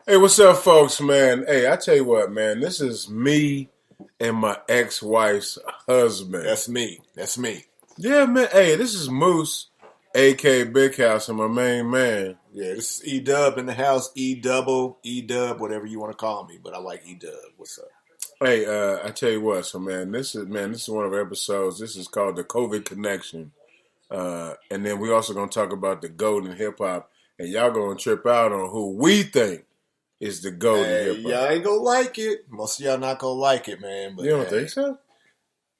Hey, what's up, folks, man? Hey, I tell you what, man, this is me and my ex-wife's husband. That's me. That's me. Yeah, man. Hey, this is Moose, a.k.a. Big House, and my main man. Yeah, this is E-Dub in the house. E-Double, E-Dub, whatever you want to call me, but I like E-Dub. What's up? Hey, I tell you what, so this is one of our episodes. This is called the COVID Connection, and then we're also gonna talk about the GOAT in hip hop, and y'all gonna trip out on who we think is the GOAT in hip hop. Y'all ain't gonna like it. Most of y'all not gonna like it, man. But you don't think so?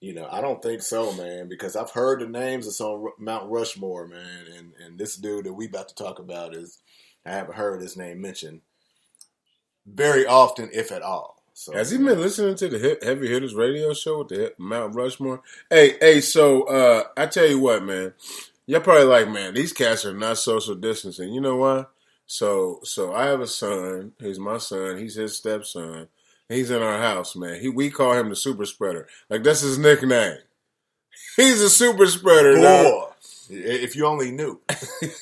I don't think so, man, because I've heard the names that's on Mount Rushmore, man, and this dude that we about to talk about I haven't heard his name mentioned very often, if at all. So, has he been listening to the Heavy Hitters radio show with the Mount Rushmore? Hey, so I tell you what, man, y'all probably like, man, these cats are not social distancing. You know why? So I have a son. He's my son. He's his stepson. He's in our house, man. We call him the super spreader. Like, that's his nickname. He's a super spreader, boy. If you only knew.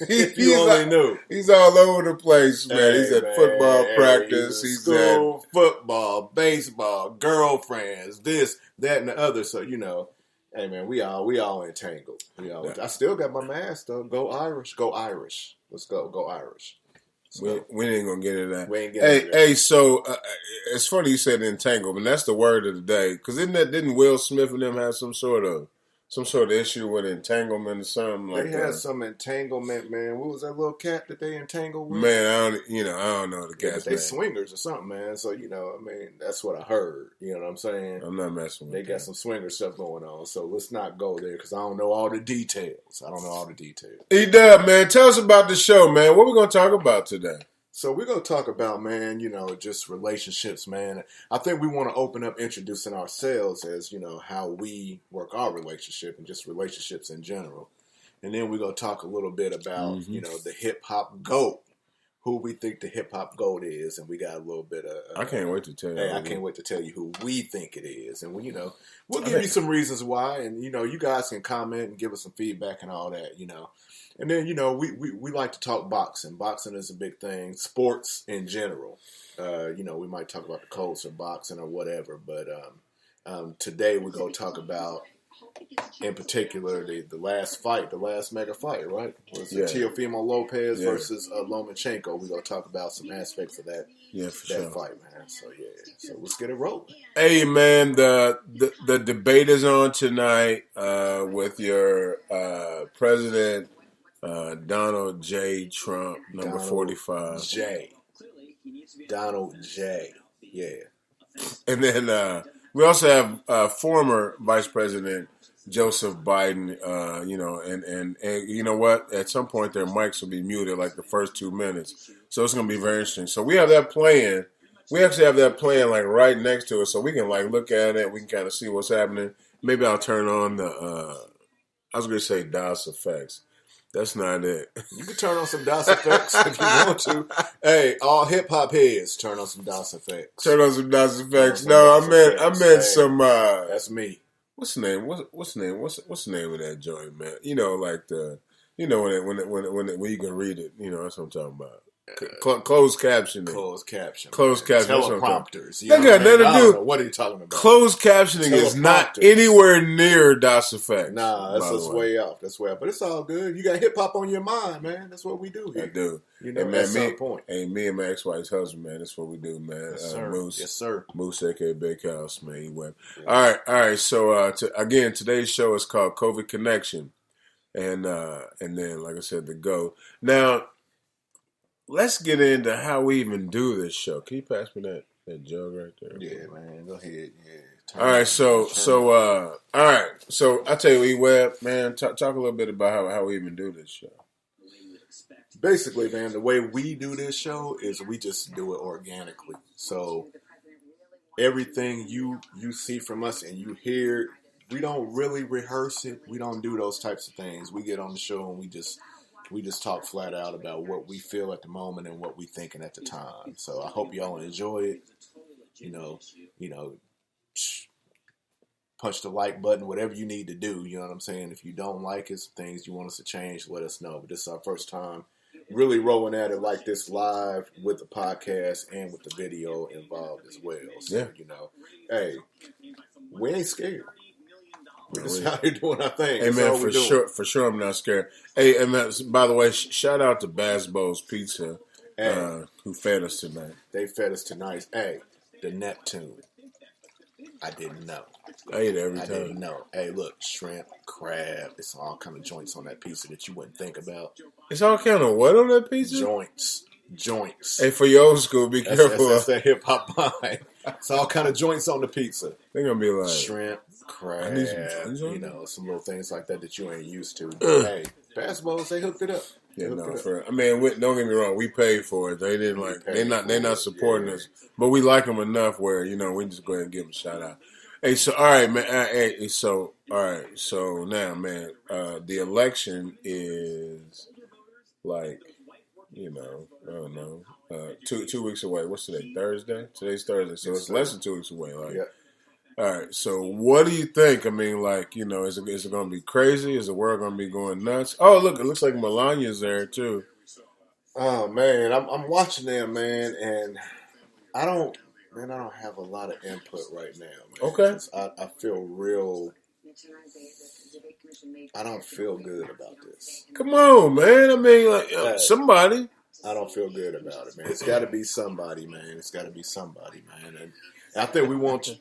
If you only knew. He's all over the place, man. He's at football practice. He's school, football, baseball, girlfriends, this, that, and the other. So, hey, man, we all entangled. I still got my mask, though. Go Irish. Go Irish. Let's go. Go Irish. We ain't gonna get into that. We ain't getting into that. Hey, so it's funny you said entanglement. That's the word of the day. Because didn't Will Smith and them have some sort of issue with entanglement or something like that? They had some entanglement, man. What was that little cat that they entangled with? Man, I don't know the cat's name. They swingers or something, man. So, that's what I heard. You know what I'm saying? I'm not messing with They got some swinger stuff going on. So let's not go there because I don't know all the details. E-Dub, man, tell us about the show, man. What we going to talk about today? So we're going to talk about, man, just relationships, man. I think we want to open up introducing ourselves as, how we work our relationship and just relationships in general. And then we're going to talk a little bit about, the hip-hop GOAT, who we think the hip-hop GOAT is. And we got a little bit of... I can't wait to tell you. I can't wait to tell you who we think it is. And, we'll give you some reasons why. And, you guys can comment and give us some feedback and all that, And then, we like to talk boxing. Boxing is a big thing. Sports in general. We might talk about the Colts or boxing or whatever. But today we're going to talk about, in particular, the last fight, the last mega fight, right? Was it Teofimo Lopez versus Lomachenko? We're going to talk about some aspects of that fight, man. So, So let's get it rolling. Hey, man, the debate is on tonight with your president, Donald J. Trump, number 45. Donald J. Yeah. And then we also have former Vice President Joseph Biden, and you know what? At some point their mics will be muted like the first 2 minutes. So it's going to be very interesting. So we have that playing. We actually have that playing like right next to us so we can like look at it. We can kind of see what's happening. Maybe I'll turn on I was going to say DOS effects. That's not it. You can turn on some DOS effects if you want to. Hey, all hip hop heads, turn on some DOS effects. Turn on some DOS effects. No, I meant some. That's me. What's the name? What's the name? What's the name of that joint, man? Like when you can read it. That's what I'm talking about. Closed captioning. Closed captioning. Teleprompters. That got nothing to do. What are you talking about? Closed captioning is not anywhere near DOS effects. Nah, that's way off. But it's all good. You got hip hop on your mind, man. That's what we do here. I do. At some point. Hey, me and my ex-wife's husband, man. That's what we do, man. Yes, sir. Moose. Yes, sir. Moose, a.k.a. Big House, man. He went. Yeah. All right. So, again, today's show is called COVID Connection. And then, like I said, the GOAT. Now, let's get into how we even do this show. Can you pass me that jug right there? Yeah, man. Go ahead. Yeah. All right. So I tell you, E-Web, man, talk a little bit about how we even do this show. Basically, man, the way we do this show is we just do it organically. So everything you see from us and you hear, we don't really rehearse it. We don't do those types of things. We get on the show and we just talk flat out about what we feel at the moment and what we thinking at the time. So I hope y'all enjoy it. punch the like button, whatever you need to do. You know what I'm saying? If you don't like it, some things you want us to change, let us know. But this is our first time really rolling at it like this live with the podcast and with the video involved as well. So, hey, we ain't scared. We're just out here doing our thing. Hey, man, for sure I'm not scared. Hey, and man, by the way, shout out to Bass Bow's Pizza, who fed us tonight. They fed us tonight. Hey, the Neptune. I didn't know. I eat it every time. I didn't know. Hey, look, shrimp, crab. It's all kind of joints on that pizza that you wouldn't think about. It's all kind of what on that pizza? Joints. Hey, for your old school, be careful. That's that hip hop line. It's all kind of joints on the pizza. They're gonna be like shrimp, crab. I need some some little things like that you ain't used to. Hey, Bass Bowls, they hooked it up. Yeah, no, I mean, don't get me wrong. We paid for it. They didn't They're not supporting us, but we like them enough where we just go ahead and give them a shout out. Hey, so all right, man. So now, man, the election is like, I don't know, 2 weeks away. What's today? Thursday. Today's Thursday, so it's less than 2 weeks away. Like, yeah. All right. So, what do you think? I mean, like, is it going to be crazy? Is the world going to be going nuts? Oh, look, it looks like Melania's there too. Oh man, I'm watching them, man, and I don't have a lot of input right now, man. Okay. I feel real. I don't feel good about this. Come on, man. I mean, like, somebody. I don't feel good about it, man. It's got to be somebody, man. It's got to be somebody, man. And I think we want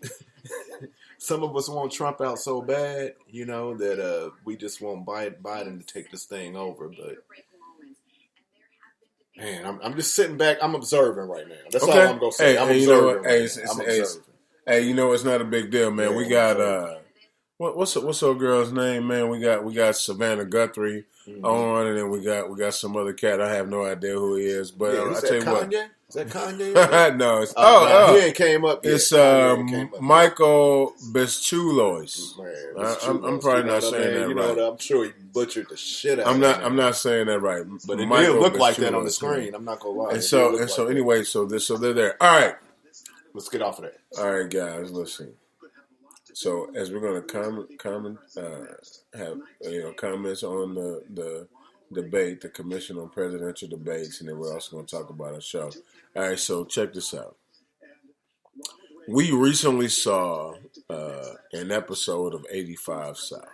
some of us want Trump out so bad, that we just want Biden to take this thing over. But man, I'm just sitting back. I'm observing right now. That's all I'm gonna say. I'm observing. I'm observing. Hey, it's not a big deal, man. We got what's our girl's name, man? We got Savannah Guthrie on, and then we got some other cat. I have no idea who he is, but I tell you what. Is that Kanye? No, it's he ain't came up yet. It's Michael Bestulois. I'm probably not saying that right. I'm sure he butchered the shit out. I'm not saying that right, but it did look like that on the screen. I'm not gonna lie. And so anyway, so they're there. All right, let's get off of that. All right, guys, listen. So as we're gonna have comments on the debate, the Commission on Presidential Debates, and then we're also going to talk about our show. All right, so check this out. We recently saw an episode of 85 South,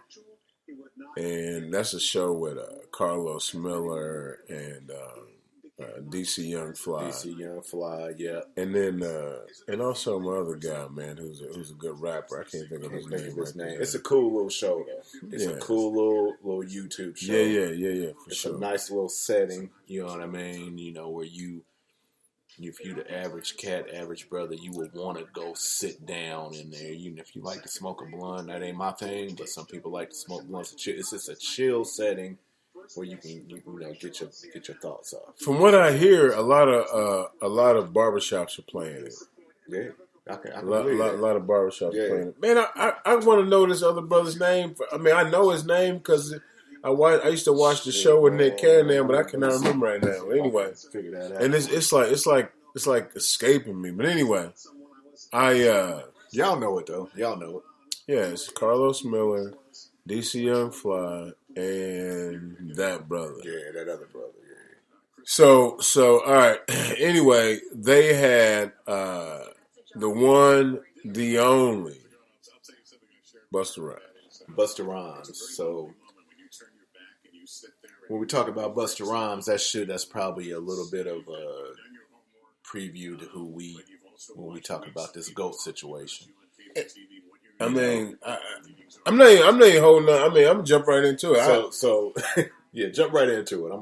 and that's a show with Carlos Miller and DC Young Fly. DC Young Fly, yeah. And then and also my other guy, man, who's a good rapper. I can't think of his name. It's a cool little show, though. It's a cool little YouTube show. Yeah. It's sure. A nice little setting. You know what I mean? Where if you the average cat, average brother, you would want to go sit down in there. Even if you like to smoke a blunt, that ain't my thing. But some people like to smoke blunts. It's just a chill setting where you can get your thoughts off. From what I hear, a lot of barbershops are playing it. Yeah, a lot of barbershops playing it. Man, I want to know this other brother's name. I mean, I know his name because I used to watch the show with Nick Cannon, but I cannot remember right now. Anyway, figure that out. And it's like escaping me. But anyway, y'all know it though. Y'all know it. Yeah, it's Carlos Miller, DC Young Fly, and that brother. Yeah, that other brother. Yeah. So all right. Anyway, they had the one, the only Busta Rhymes. Busta Rhymes. So when we talk about Busta Rhymes, that's probably a little bit of a preview to when we talk about this GOAT situation. I mean, I'm not even holding on. I mean, I'm gonna jump right into it. So yeah, jump right into it.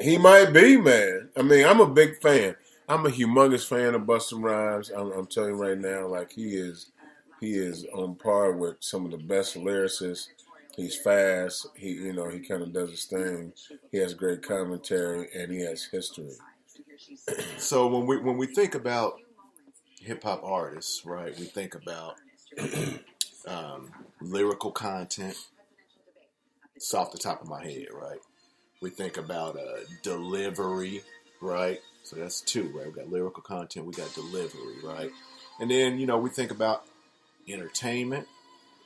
He might be, man. I mean, I'm a big fan. I'm a humongous fan of Busta Rhymes. I'm telling you right now, like he is on par with some of the best lyricists. He's fast. He kind of does his thing. He has great commentary and he has history. So when we think about hip hop artists, right? We think about lyrical content. It's off the top of my head, right? We think about delivery, right? So that's two, right? We got lyrical content, we got delivery, right? And then we think about entertainment,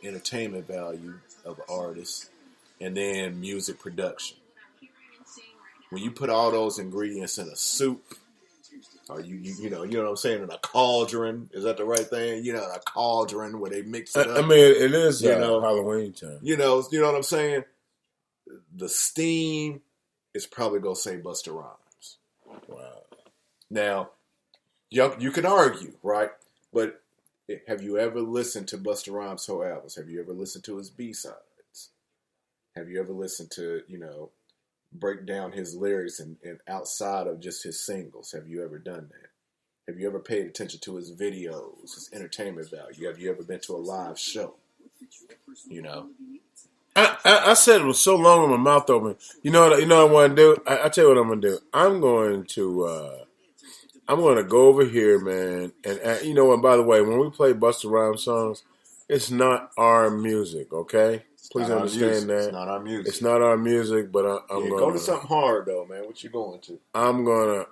entertainment value of artists, and then music production. When you put all those ingredients in a soup, or you know what I'm saying, in a cauldron, is that the right thing? You know, a cauldron where they mix it up. I mean, it is Halloween time. You know what I'm saying? The steam is probably gonna say Busta Rhymes. Wow. Now, you can argue, right? But have you ever listened to Busta Rhymes' whole albums? Have you ever listened to his B-sides? Have you ever listened to, break down his lyrics and outside of just his singles? Have you ever done that? Have you ever paid attention to his videos, his entertainment value? Have you ever been to a live show? I said it was so long with my mouth open. You know what I want to do? I tell you what I'm going to do. I'm going to go over here, man. And you know what? By the way, when we play Busta Rhymes songs, it's not our music, okay? Please understand that. It's not our music. It's not our music, but I'm going to go to something hard though, man. What you going to? I'm gonna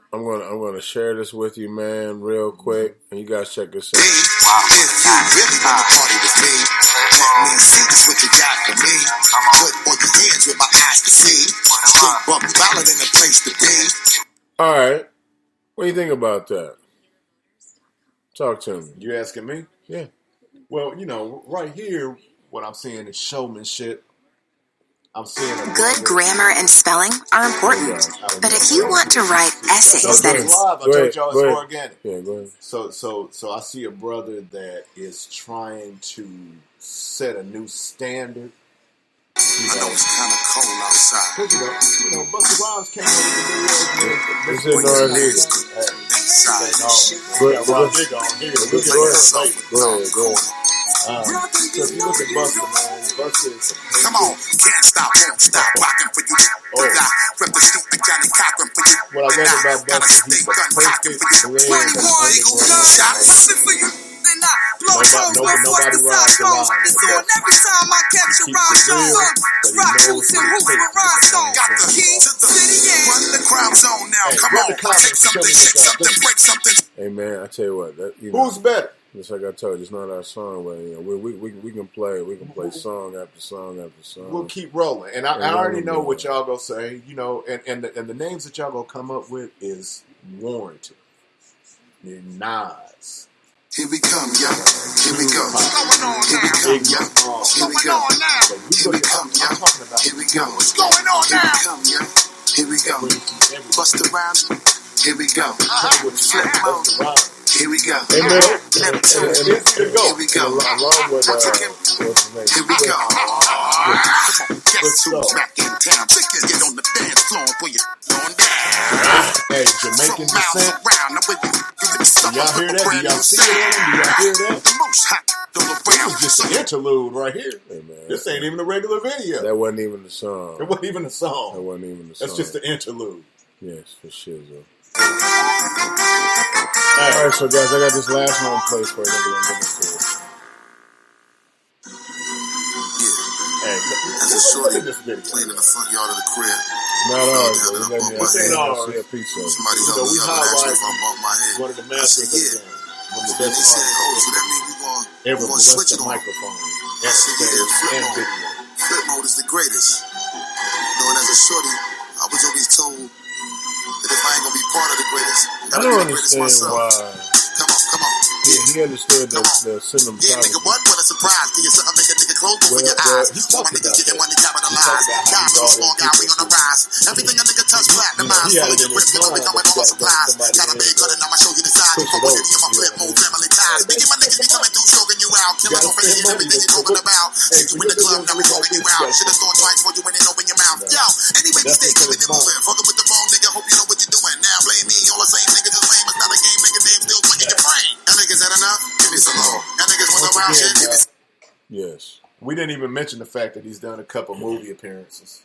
share this with you, man, real quick, and you guys check this out. If you really want to party with me, let me see this what you got for me. Put all your hands with my eyes to see. Shit, but valid in the place to be. All right, what do you think about that? Talk to me. You asking me? Yeah. Well, right here, what I'm seeing is showmanship. I'm seeing good grammar and spelling are important, but if you want to write essays that I told y'all it's organic. Yeah, go ahead. So I see a brother that is trying to set a new standard. I know it's kind of cold outside. Busta Rhymes came up with the video. It's in our head. Go ahead. So if you look at Busta, man, Busta is come on, can't stop, won't stop, rocking for you. Rep the stupid Johnny Cochran for you. What I love about Busta, he's a perfect blend of underground. Shots for you. Nobody rides the line. Every time I catch a rhyme song, rock shoots and hoops with rhyme songs. Got the key to the city, run the crowd zone now. Come on, take something, shake something, break something. Hey man, I tell you what, who's better? Just like I told you, it's not our song, but we can play song after song after song. We'll keep rolling, and I already know what y'all gonna say, and the names that y'all gonna come up with is warranted. Nas. Here we come, yo. Here we go. What's going on now? Here we go. Here we come, yo. Here we go. What's going on now? Here we go. Busta Rhymes. Here we go. Flip mode. Here we go. Neptune. Here we go. Here we go. Guess who's back in town? Get on the dance floor and put your on down. Hey, Jamaican descent. Do y'all hear that? Do y'all see it? Do y'all hear that? This is just an interlude right here. Hey, man, this ain't even a regular video. That wasn't even the song. It wasn't even a song. That wasn't even the song. That's just an interlude. Yes, for sure. Alright, so guys, I got this last one play for you. Hey, that's a shorty playing in the front yard of the crib. Not ours, but this ain't ours. Somebody help me out if I bump my head. One of the masters of the game. And they said, so that means we're going to switch it on. Microphone. I said, flip mode. Flip mode is the greatest. And as a shorty, I was always told that if I ain't going to be part of the greatest, I don't understand why. Come on. He understood the cinematography. Yeah, nigga, what? What a surprise. Give you something, make a nigga close before your eyes. All my niggas getting money, capitalize. Time so small, guy, we on the rise. Everything a nigga touch, platinum. Fully equipped, nigga, we coming all supplies. Got a big gun and I'ma show you the size. Before we hit my flip mode, family ties. Biggie, my niggas be coming through, choking you out. Killing off any everything you're talking about. Take you in the club, now we talking you out. Should've thought twice before you went and open your mouth. Yo, anyway, we stay keeping it moving. Fucking with the phone, nigga, hope you know what you're doing. Now blame me, all the same niggas is lame. It's not a game, nigga, name still swinging your brain. That niggas had enough? Give me some more. That niggas want the wild shit, give me some. Yes. We didn't even mention the fact that he's done a couple movie appearances.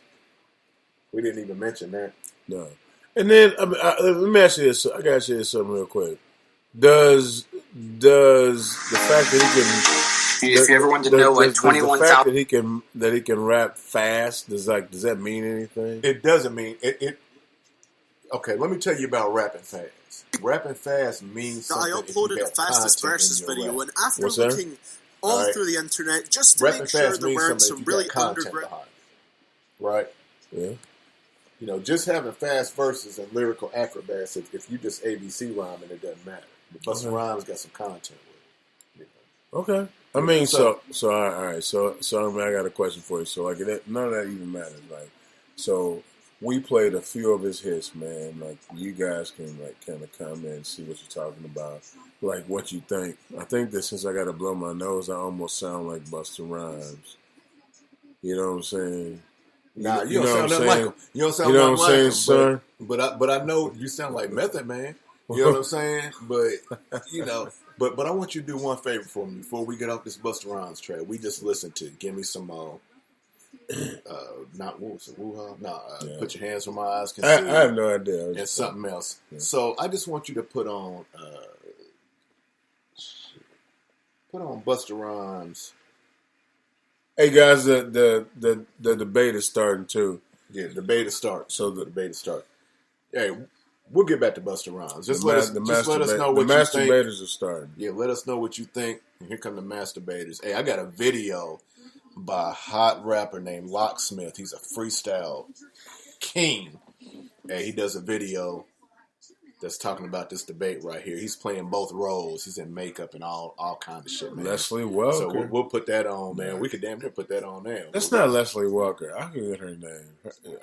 We didn't even mention that. No. And then let me ask you this. I gotta ask you this something real quick. Does the fact that he can, if you ever wanted to know what 21 the fact that he can rap fast, does that mean anything? It doesn't mean it. Okay, let me tell you about rapping fast. Rapping fast means something. I uploaded the fastest verses video, and after looking all right. through the internet just to Rapping make sure fast there means weren't something some if you really got content underground. behind it. Right? Yeah. You know, just having fast verses and lyrical acrobats, if you just ABC rhyming, it doesn't matter. But Busta Rhymes got some content with it. You know? Okay. I mean, So- so all right. So I mean, I got a question for you. So like, none of that even matters. Like, so we played a few of his hits, man. Like, you guys can like kind of comment and see what you're talking about, like what you think. I think that since I got to blow my nose, I almost sound like Busta Rhymes. You know what I'm saying? Nah, you know don't what sound I'm nothing like saying? him. You don't sound You know nothing what I'm like saying, him. But I know you sound like Method Man. You know what I'm saying? But you know, but I want you to do one favor for me before we get off this Busta Rhymes track. We just listened to "Give Me Some More." Not what was it? Woo-ha? No, Yeah. Put Your Hands Where My Eyes Can I See. have no idea. And something else. Yeah. So I just want you to put on Busta Rhymes. Hey guys, the debate is starting too. Yeah, the debate is start. So The debate is start. Hey, we'll get back to Busta Rhymes. Just the let us know what you think. masturbators are starting. Yeah, let us know what you think. And here come the masturbators. Hey, I got a video by a hot rapper named Locksmith. He's a freestyle king. Hey, he does a video that's talking about this debate right here. He's playing both roles. He's in makeup and all kind of shit, man. Leslie Welker. So we'll put that on, man. We could damn near put that on there. That's not Leslie Walker. I forget her name.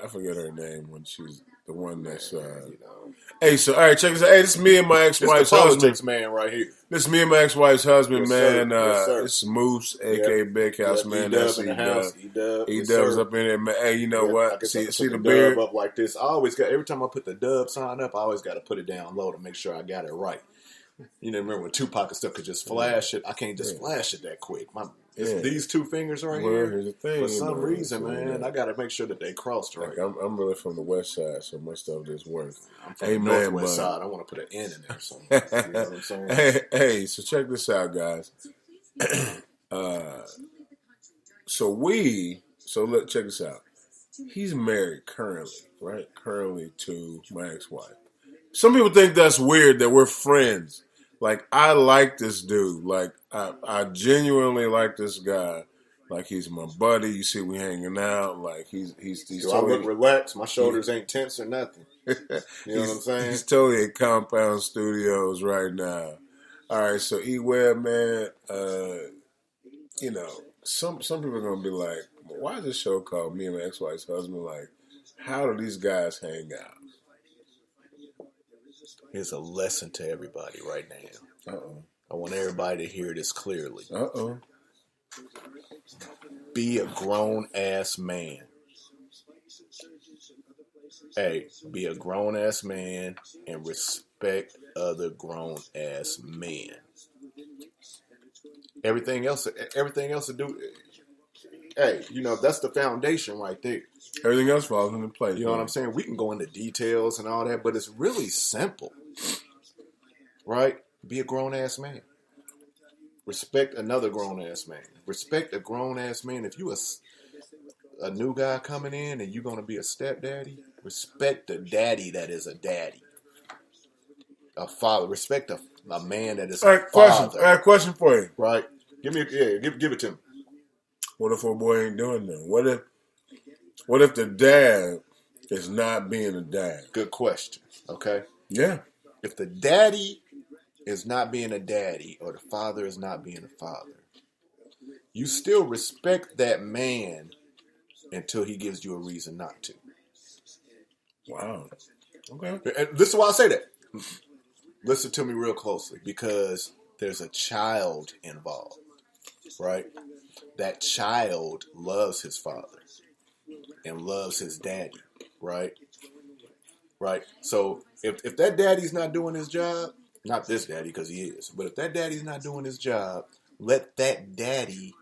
I forget her name when she's the one that's. You know. Hey, so all right, check this out. Hey, this is me and my It's ex-wife's the husband. politics man right here. This is me and my ex-wife's husband, Yes, sir. man. Yes, sir. It's Moose, aka Big House, man. That's E-Dub in the house. E-Dub. He Yes, dubs sir. up in there, man. Hey, you know Yeah, I what? guess I can See put the dub beard. up like this. I always got every time I put the dub sign up, I always got to put it down low to make sure I got it right. You know, remember when Tupac and stuff could just flash it? I can't just flash it that quick. These two fingers right Well, here. here's the thing. For some reason, man, I I got to make sure that they crossed right. like, I'm really from the west side, so my stuff just works. I'm from Hey, the man, northwest but- side. I want to put an N in there. So, you know what I'm saying? hey, so check this out, guys. So look, check this out. He's married currently, right? Currently to my ex-wife. Some people think that's weird that we're friends. Like, I like this dude. Like, I genuinely like this guy. Like, he's my buddy. You see, we hanging out. Like, he's Do I look relaxed? My shoulders ain't tense or nothing. You know what I'm saying? He's totally at Compound Studios right now. All right, so E-Web, man, you know, some people are going to be like, why is this show called Me and My Ex-Wife's Husband? Like, how do these guys hang out? Here's a lesson to everybody right now. Uh-oh. I want everybody to hear this clearly. Uh-oh. Be a grown-ass man. Hey, be a grown-ass man and respect other grown-ass men. Everything else to do. Hey, you know, that's the foundation right there. Everything else falls into place. You know what I'm saying? We can go into details and all that, but it's really simple. Right? Be a grown-ass man. Respect another grown-ass man. Respect a grown-ass man. If you a new guy coming in and you're going to be a stepdaddy, respect the daddy that is a daddy. A father. Respect a man that is a father. Question for you. Right? Give it to me. What if a boy ain't doing that? What if the dad is not being a dad? Good question. Okay? Yeah. If the daddy is not being a daddy or the father is not being a father, you still respect that man until he gives you a reason not to. Wow. Okay. And this is why I say that. Listen to me real closely, because there's a child involved, right? That child loves his father and loves his daddy, right? Right? So if that daddy's not doing his job, not this daddy because he is, but if that daddy's not doing his job, let that daddy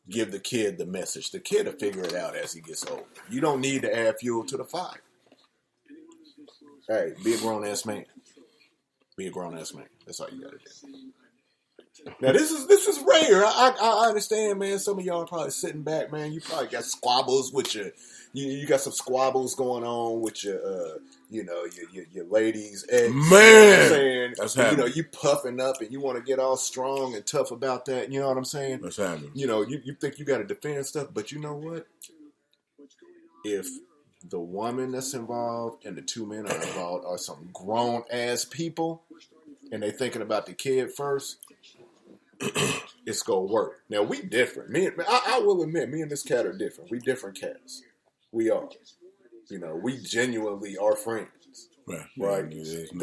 give the kid the message. The kid will figure it out as he gets older. You don't need to add fuel to the fire. Hey, be a grown-ass man. Be a grown-ass man. That's all you got to do. Now this is rare. I understand, man. Some of y'all are probably sitting back, man. You probably got squabbles with you got some squabbles going on with your your ladies. Ex, Man, you know what I'm saying? That's And, happening. you puffing up and you want to get all strong and tough about that. You know what I'm saying? That's happening. You think you got to defend stuff, but you know what? If the woman that's involved and the two men are involved are some grown ass people and they thinking about the kid first, it's gonna work. Now we different. I will admit, me and this cat are different. We different cats. We are. We genuinely are friends. Right.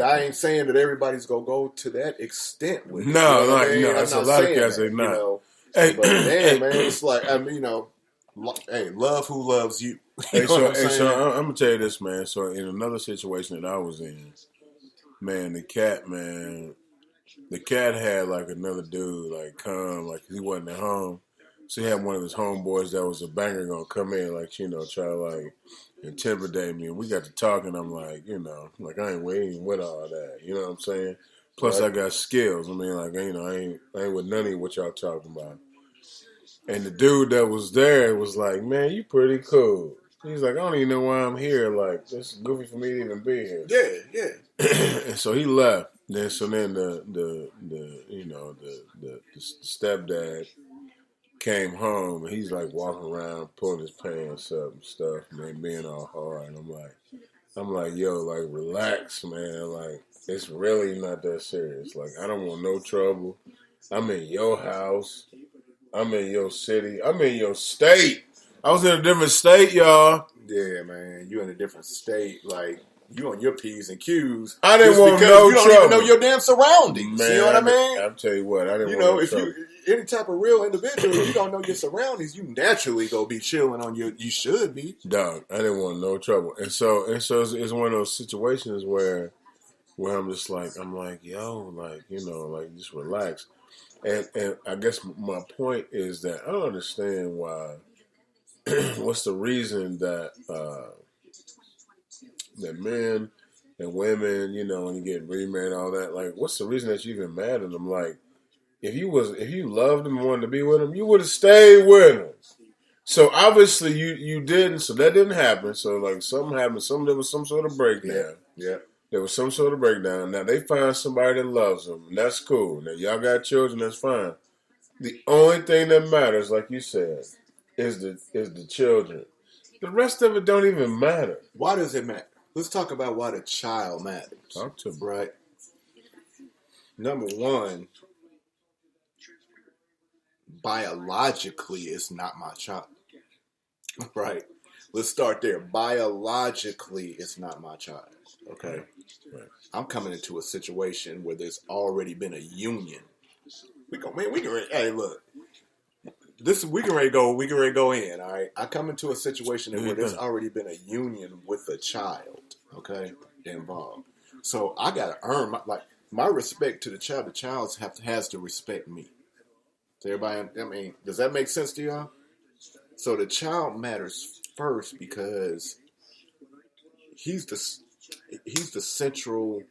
I ain't saying that everybody's gonna go to that extent with it. No, you know what I mean? no. I'm That's a not lot of saying cats that, they not. Hey, but man, it's like hey, love who loves you. You know what I'm saying? So I'm gonna tell you this, man. So in another situation that I was in, man, the cat had like another dude like come, like he wasn't at home, so he had one of his homeboys that was a banger gonna come in, like try to like intimidate me, and we got to talking. I'm like, like I ain't waiting with all that. You know what I'm saying? Plus I got skills. I mean, like I ain't with none of what y'all talking about. And the dude that was there was like, man, you pretty cool. He's like, I don't even know why I'm here. Like, this is goofy for me to even be here. Yeah. And so he left. Then the stepdad came home and he's like walking around pulling his pants up and stuff, man, being all hard. And I'm like, yo, like relax, man. Like it's really not that serious. Like I don't want no trouble. I'm in your house. I'm in your city. I'm in your state. I was in a different state, y'all. Yeah, man. You in a different state. Like, you on your P's and Q's. I didn't want no trouble. You don't even know trouble. your damn surroundings. Man, you know what I mean? I'll tell you what. I didn't want no if trouble. you any type of real individual, you don't know your surroundings, you naturally go be chilling on you should be. Dog, I didn't want no trouble. And so it's one of those situations where I'm just like, yo, like, like just relax. And I guess my point is that I don't understand why. What's the reason that that men and women, when you get remarried and all that, like, what's the reason that you even mad at them? Like, if you loved them and wanted to be with them, you would have stayed with them. So obviously you didn't. So that didn't happen. So like something happened. There was some sort of breakdown. Yeah. There was some sort of breakdown. Now they find somebody that loves them, and that's cool. Now y'all got children, that's fine. The only thing that matters, like you said, is the children. The rest of it don't even matter. Why does it matter? Let's talk about why the child matters. Talk to me. Right. Number one, biologically, it's not my child. Right. Let's start there. Biologically, it's not my child. Okay. Right. I'm coming into a situation where there's already been a union. We can hey, look. We can ready to go in, all right? I come into a situation where there's already been a union with a child, okay, involved. So I got to earn my respect to the child. The child has to respect me. So everybody, does that make sense to y'all? So the child matters first because he's the central.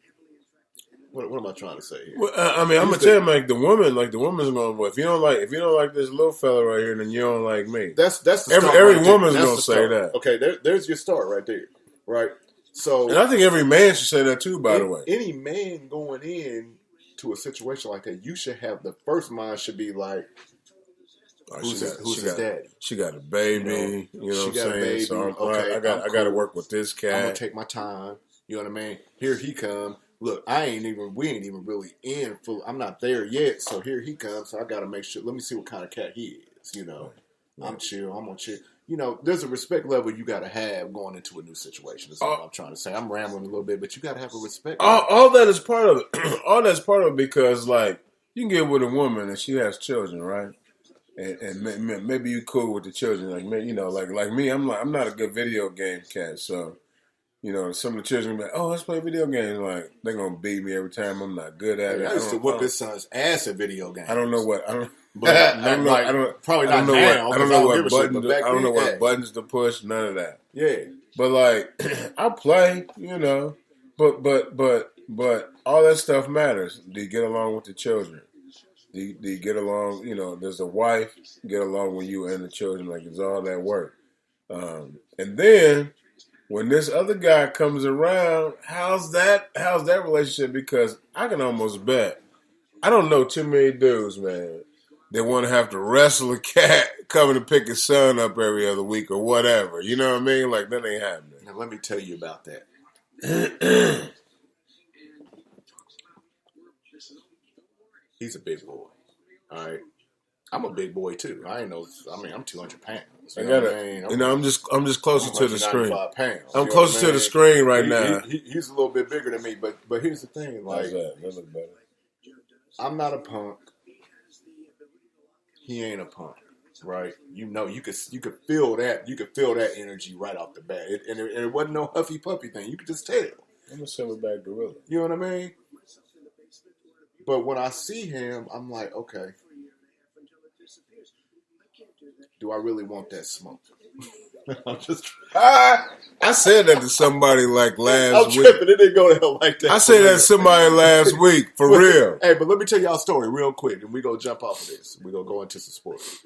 What am I trying to say here? Well, I'm gonna tell you, like the woman's going. Well, if you don't like this little fella right here, then you don't like me. That's the start every right woman's there. gonna say that. Okay, there's your start right there, right? So, and I think every man should say that too. By the way, any man going in to a situation like that, you should have the first mind should be like, who's his daddy? She got a baby. You know what I'm saying? Baby. So okay, I got to work with this cat. I'm gonna take my time. You know what I mean? Here he come. Look, we ain't even really in full. I'm not there yet, so here he comes. So I got to make sure. Let me see what kind of cat he is. I'm chill. I'm gonna chill. There's a respect level you got to have going into a new situation. That's what I'm trying to say. I'm rambling a little bit, but you got to have a respect. All that is part of it. All that's part of it because, like, you can get with a woman and she has children, right? And maybe you cool with the children, like me. Like me. I'm not a good video game cat, so. Some of the children be like, oh, let's play video games. Like, they're going to beat me every time. I'm not good at it. I used to whoop his son's ass at video games. I don't know what. I don't know what buttons to push. None of that. Yeah. But, like, I play, But all that stuff matters. Do you get along with the children? Do you get along? You know, does the wife get along with you and the children? Like, is all that work? And then when this other guy comes around, how's that relationship? Because I can almost bet I don't know too many dudes, man, that want to have to wrestle a cat coming to pick his son up every other week or whatever. You know what I mean? Like, that ain't happening. Now, let me tell you about that. He's a big boy. All right. I'm a big boy too. I'm 200 pounds. I'm just closer to the screen. Pounds, I'm closer to the screen right now. He's a little bit bigger than me, but here's the thing, like, that look better. I'm not a punk. He ain't a punk, right? You know, you could feel that. You could feel that energy right off the bat. It wasn't no huffy puffy thing. You could just tell. I'm a silverback gorilla. You know what I mean? But when I see him, I'm like, okay, do I really want that smoke? I'm just. I said that to somebody like last week. I'm tripping. It didn't go to hell like that. I said that to somebody last week, for real. Hey, but let me tell y'all a story real quick, and we gonna jump off of this. We gonna go into some sports.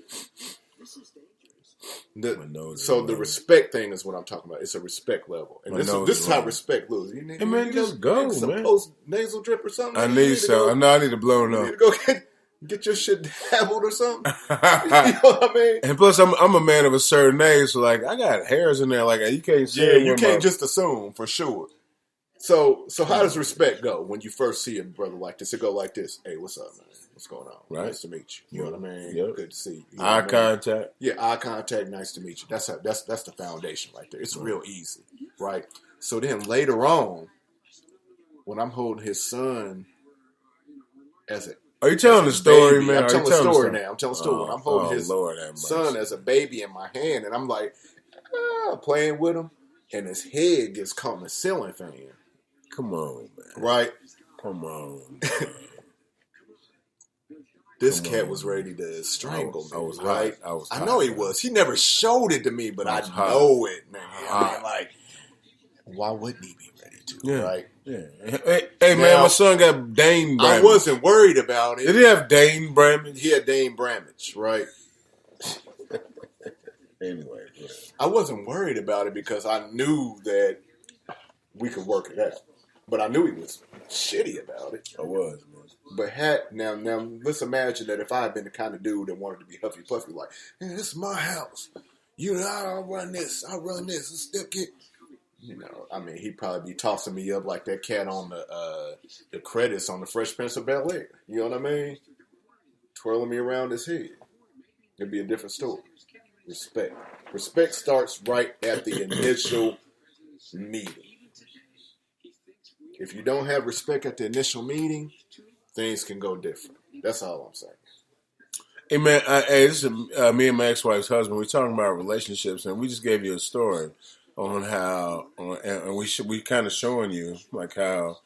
The respect thing is what I'm talking about. It's a respect level, and this is how respect looks. You need, hey man, just go, man. Post nasal drip or something. I need some. I know I need to blow it up. You need to go get your shit dabbled or something. You know what I mean? And plus, I'm a man of a certain age, so like I got hairs in there. Like you can't say. Yeah, you can't just assume for sure. So how does respect go when you first see a brother like this? It go like this: Hey, what's up, man? What's going on? Right. Nice to meet you. You know what I mean? Yep. Good to see you. Eye contact. Yeah, eye contact. Nice to meet you. That's the foundation right there. It's real easy, right? So then later on, when I'm holding his son as a Are you telling the story, baby, man? I'm telling the story now. I'm telling the story. I'm holding his Lord, son as a baby in my hand, and I'm like playing with him, and his head gets caught in the ceiling fan. Come on, man. Right? Come on. This cat was ready to strangle me. I was right? hot. I know he was. He never showed it to me, but I know it, man. I mean, like, why wouldn't he be ready to? Yeah. Right? Yeah. Hey man, my son got Dane Bramage. I wasn't worried about it. Did he have Dane Bramage? He had Dane Bramage, right? Anyway, yeah. I wasn't worried about it because I knew that we could work it out. But I knew he was shitty about it. I was, man. But now let's imagine that if I had been the kind of dude that wanted to be huffy puffy, like, hey, this is my house. You know, I'll run this. Let's stick it. You know, I mean, he'd probably be tossing me up like that cat on the credits on the Fresh Prince of Bel-Air. You know what I mean? Twirling me around his head. It'd be a different story. Respect. Respect starts right at the initial meeting. If you don't have respect at the initial meeting, things can go different. That's all I'm saying. Hey man, this is me and my ex-wife's husband. We're talking about relationships, and we just gave you a story on how, and we kind of showing you like how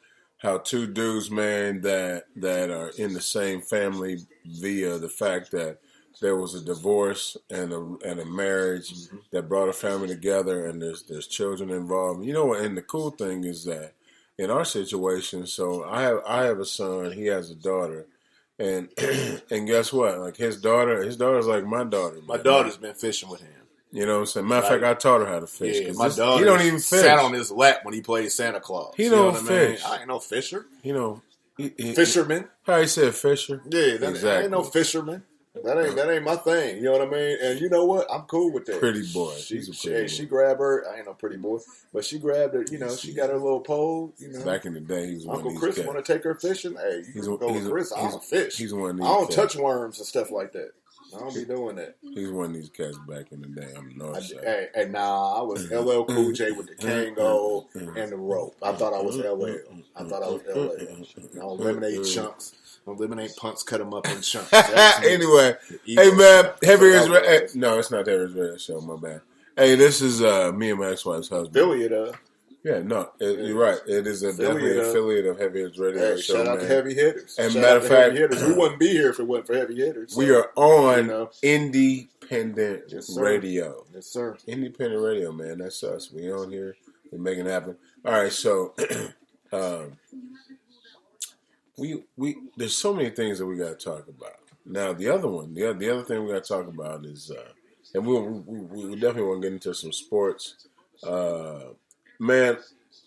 two dudes, man, that are in the same family via the fact that there was a divorce and a marriage that brought a family together, and there's children involved. You know, and the cool thing is that in our situation, so I have a son, he has a daughter, and and guess what? Like his daughter's like my daughter. My daughter's been fishing with him. You know what I'm saying? Matter of fact, I taught her how to fish. Yeah, my daughter. He don't even fish. Sat on his lap when he played Santa Claus. He don't fish. I ain't no fisher. You know, fisherman. How he said fisher? Yeah, exactly. I ain't no fisherman. That ain't my thing. You know what I mean? And you know what? I'm cool with that. Pretty boy. She grabbed her. I ain't no pretty boy, but she grabbed her. You know, she got her little pole. You know, back in the day, he was Uncle one of these Chris cats. Want to take her fishing? Hey, you can go with Chris. I don't fish. He's one of these I don't cats. touch worms and stuff like that. I don't be doing that. He's one of these cats back in the day on the north side. Hey, nah, I was LL Cool J with the Kango and the rope. I thought I was LL. No lemonade chunks. No lemonade punks, cut them up in chunks. Anyway, hey man, Heavy is Radio. No, it's not the Heavy is Radio show. My bad. Hey, this is me and my ex-wife's husband. Affiliate Yeah, no, you're right. It is definitely an affiliate of Heavy Hitters Radio. Hey, shout out to Heavy Hitters. And matter of fact, we wouldn't be here if it wasn't for Heavy Hitters. We are on independent radio. Yes, sir. Independent radio, man. That's us. We on here. We making it happen. All right, so there's so many things that we got to talk about. Now, the other one, the other thing we got to talk about is, and we definitely want to get into some sports. Man,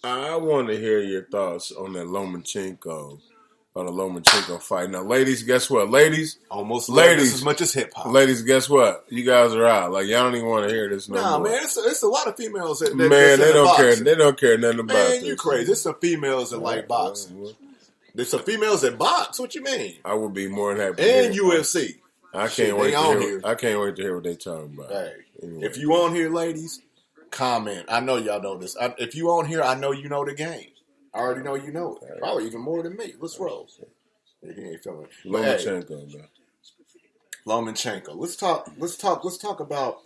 I want to hear your thoughts on that Lomachenko fight. Now, ladies, guess what? Ladies, ladies as much as hip hop. Ladies, guess what? You guys are out. Like, y'all don't even want to hear this no more. Man, it's a lot of females that man, they don't care. They don't care nothing about this. Man, you crazy. There's some females that like boxing. There's some females that box. What you mean? I would be more than happy. And UFC. I can't wait to hear what they talking about. Hey, anyway. If you on here, ladies, comment. I know y'all know this. If you on here, I know you know the game. I already know you know it. Probably even more than me. Let's roll. He ain't feeling it. Lomachenko, man. Lomachenko. Let's talk about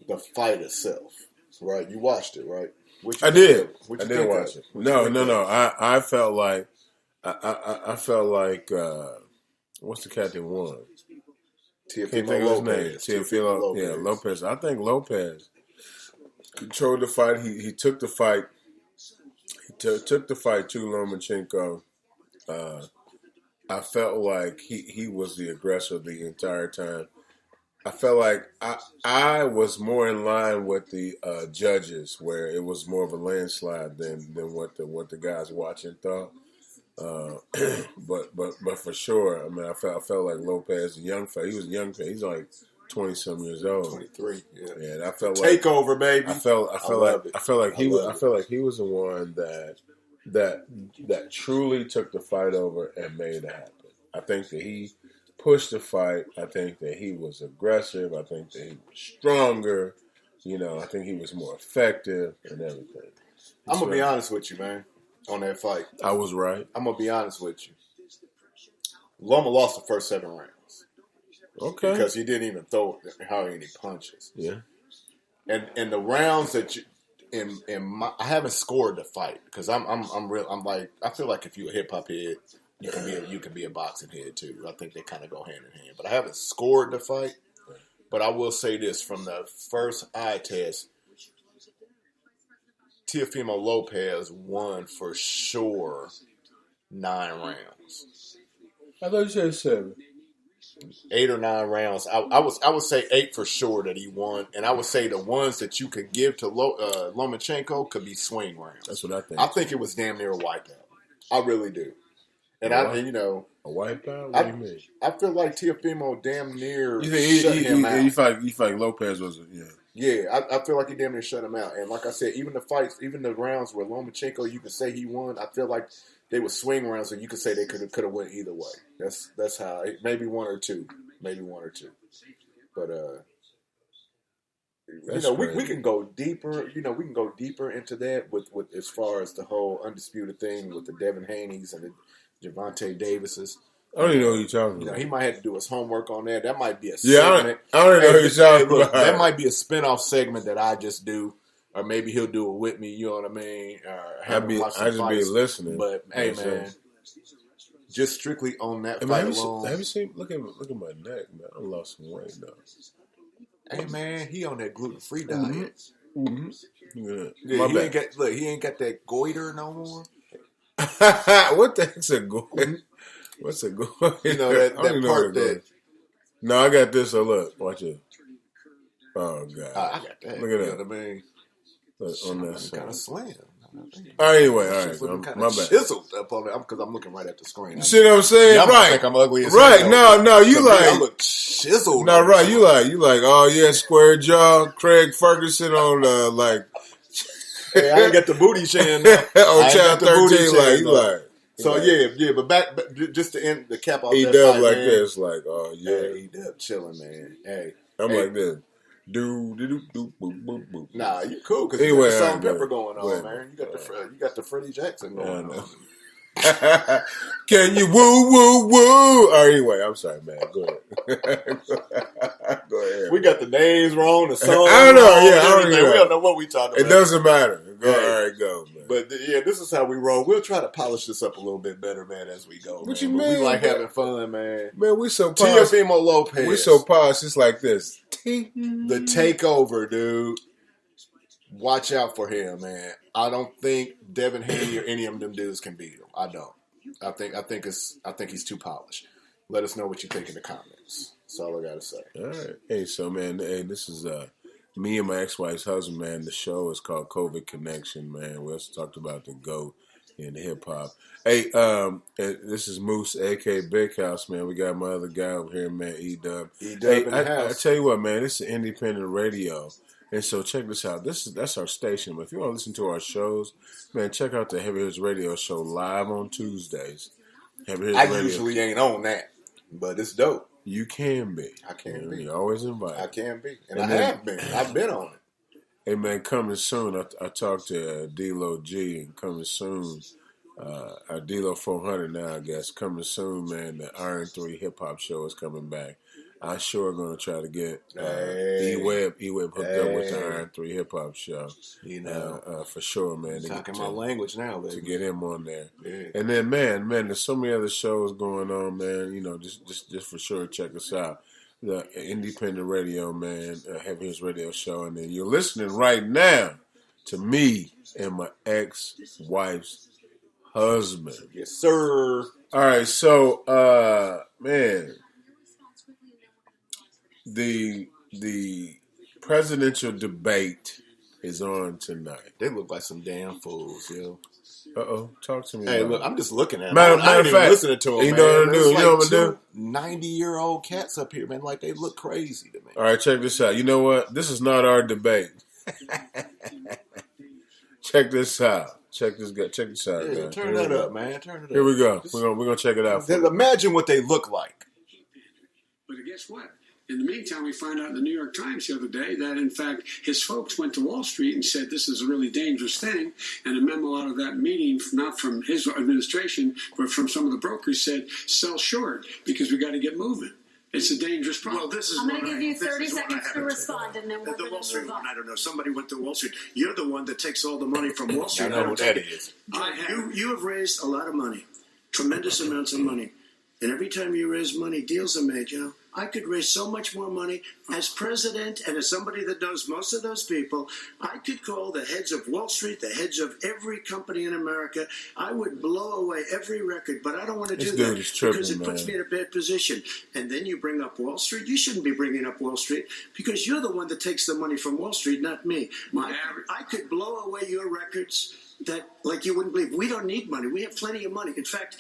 the fight itself. Right? You watched it, right? I did. I did watch it. No. I felt like I felt like what's the cat that won? Teofimo Lopez. Teofimo Lopez. I think Lopez controlled the fight. He took the fight. He took the fight to Lomachenko. I felt like he was the aggressor the entire time. I felt like I was more in line with the judges, where it was more of a landslide than what the guys watching thought. But for sure, I mean, I felt like Lopez, a young fella. He was a young fella. He's like 20-some years old. 23. Yeah. And I felt like takeover, baby. I felt like he was the one that truly took the fight over and made it happen. I think that he pushed the fight. I think that he was aggressive. I think that he was stronger. I think he was more effective and everything. I'm going to be honest with you, man, on that fight. I was right. I'm going to be honest with you. Loma lost the first 7 rounds. Okay. Because he didn't even throw any punches. Yeah. And the rounds that you... I haven't scored the fight because I'm like, I feel like if you're a hip hop head, you can be a boxing head too. I think they kind of go hand in hand. But I haven't scored the fight. But I will say this: from the first eye test, Teofimo Lopez won for sure 9 rounds. I thought you said 7. 8 or 9 rounds. I would say 8 for sure that he won, and I would say the ones that you could give to Lomachenko could be swing rounds. That's what I think. I think it was damn near a wipeout. I really do. And a wipeout? What do you mean? I feel like Teofimo damn near shut him out. You feel like Lopez was Yeah, I feel like he damn near shut him out. And like I said, even the fights, even the rounds where Lomachenko, you could say he won. I feel like they were swing rounds, and you could say they could have went either way. That's how. Maybe one or two. But we can go deeper. We can go deeper into that with as far as the whole undisputed thing with the Devin Haney's and the Gervonta Davises. I don't even know who you're talking about. He might have to do his homework on that. That might be a segment. I don't even know who you're talking about. That might be a spinoff segment that I just do. Or maybe he'll do it with me, you know what I mean? I just be listening. But hey, man, just strictly on that fight alone. Have you seen? Look at my neck, man. I lost some weight though. Hey, man, he on that gluten-free diet. Yeah, he ain't got that goiter no more. What the heck's a goiter? What's a goiter? That part that. No, I got this. So look, watch it. Oh God, I got that. Look at that. You know what I mean? On that side. Kind of slam. Anyway, all right. My bad. Chiseled up on it because I'm looking right at the screen. You see what I'm saying? Y'all right. Think I'm ugly as right. hell. No, you like. I look chiseled. No, right. You like. Oh yeah, square jaw. Craig Ferguson on like. Hey, I ain't got the booty chin. On Channel 13, So yeah, but back just to end the cap off. E-Dub like this, like E-Dub chilling, man. Hey, I'm like this. Do boop boop boop. Nah, you cool because anyway, you got the Salt and Pepper going on, man. You got the Freddie Jackson going on. Can you woo? Anyway, I'm sorry, man. Go ahead. Go ahead. We got the names wrong, the song. I don't know. Yeah, I don't know. We don't know what we talking about. It doesn't matter. All right, go, man. But this is how we roll. We'll try to polish this up a little bit better, man, as we go. What you mean? We like having fun, man. Man, we so polished. Teofimo Lopez. We so polished. It's like this. The takeover, dude. Watch out for him, man. I don't think Devin Haney or any of them dudes can beat him. I don't. I think he's too polished. Let us know what you think in the comments. That's all I gotta say. All right. Hey, so man, hey, this is me and my ex-wife's husband, man. The show is called COVID Connection, man. We also talked about the GOAT in hip hop. Hey, this is Moose, aka Big House, man. We got my other guy over here, man, E-Dub. E-Dub Hey, in the house. I tell you what, man, this is independent radio. And so check this out. That's our station. But if you want to listen to our shows, man, check out the Heavy Hitters Radio Show live on Tuesdays. Heavy Hitters I Radio. usually ain't on that, but it's dope. You can be. I can be. You're always invited. I can be, and And I then- have been. I've been on it. Hey man, coming soon. I talked to D-Lo G, and coming soon. D-Lo 400 now, I guess. Coming soon, man. The Iron 3 Hip Hop Show is coming back. I sure going to try to get E-Web hooked up with the Iron 3 Hip Hop Show. You know, For sure, man. talking my language now, baby. To get him on there. Yeah. And then, man, there's so many other shows going on, man. You know, just for sure, check us out. The independent radio, man, Heavy Hitters Radio Show. And then you're listening right now to me and my ex-wife's husband. Yes, sir. All right, so, man, the presidential debate is on tonight. They look like some damn fools, yo. Talk to me. Hey, about look, it. I'm just looking at them. Matter I ain't of even fact, listening to them, you man. know what I'm There's doing? You know like what I'm two 90-year-old cats up here, man. Like, they look crazy to me. All right, check this out. You know what? This is not our debate. Check this out. Check this out, Yeah, guys. turn that up, man. Turn it up. Here we go. Just- We're gonna check it out. For you. Imagine what they look like. But guess what? In the meantime, we find out in the New York Times the other day that, in fact, his folks went to Wall Street and said this is a really dangerous thing. And a memo out of that meeting, not from his administration, but from some of the brokers, said sell short because we got to get moving. It's a dangerous problem. Well, this is I'm going what to give I- you this 30 is what I seconds to haven't- respond, and then we're The going Wall to Street move one, on. I don't know. Somebody went to Wall Street. You're the one that takes all the money from Wall I Street. know who that is. You have raised a lot of money, tremendous amounts of money. And every time you raise money, deals are made, you know. I could raise so much more money as president and as somebody that knows most of those people. I could call the heads of Wall Street, the heads of every company in America. I would blow away every record, but I don't want to This do dude that is tripping, because it puts man. me in a bad position. And then you bring up Wall Street. You shouldn't be bringing up Wall Street because you're the one that takes the money from Wall Street, not me. I could blow away your records that like you wouldn't believe. We don't need money. We have plenty of money. In fact,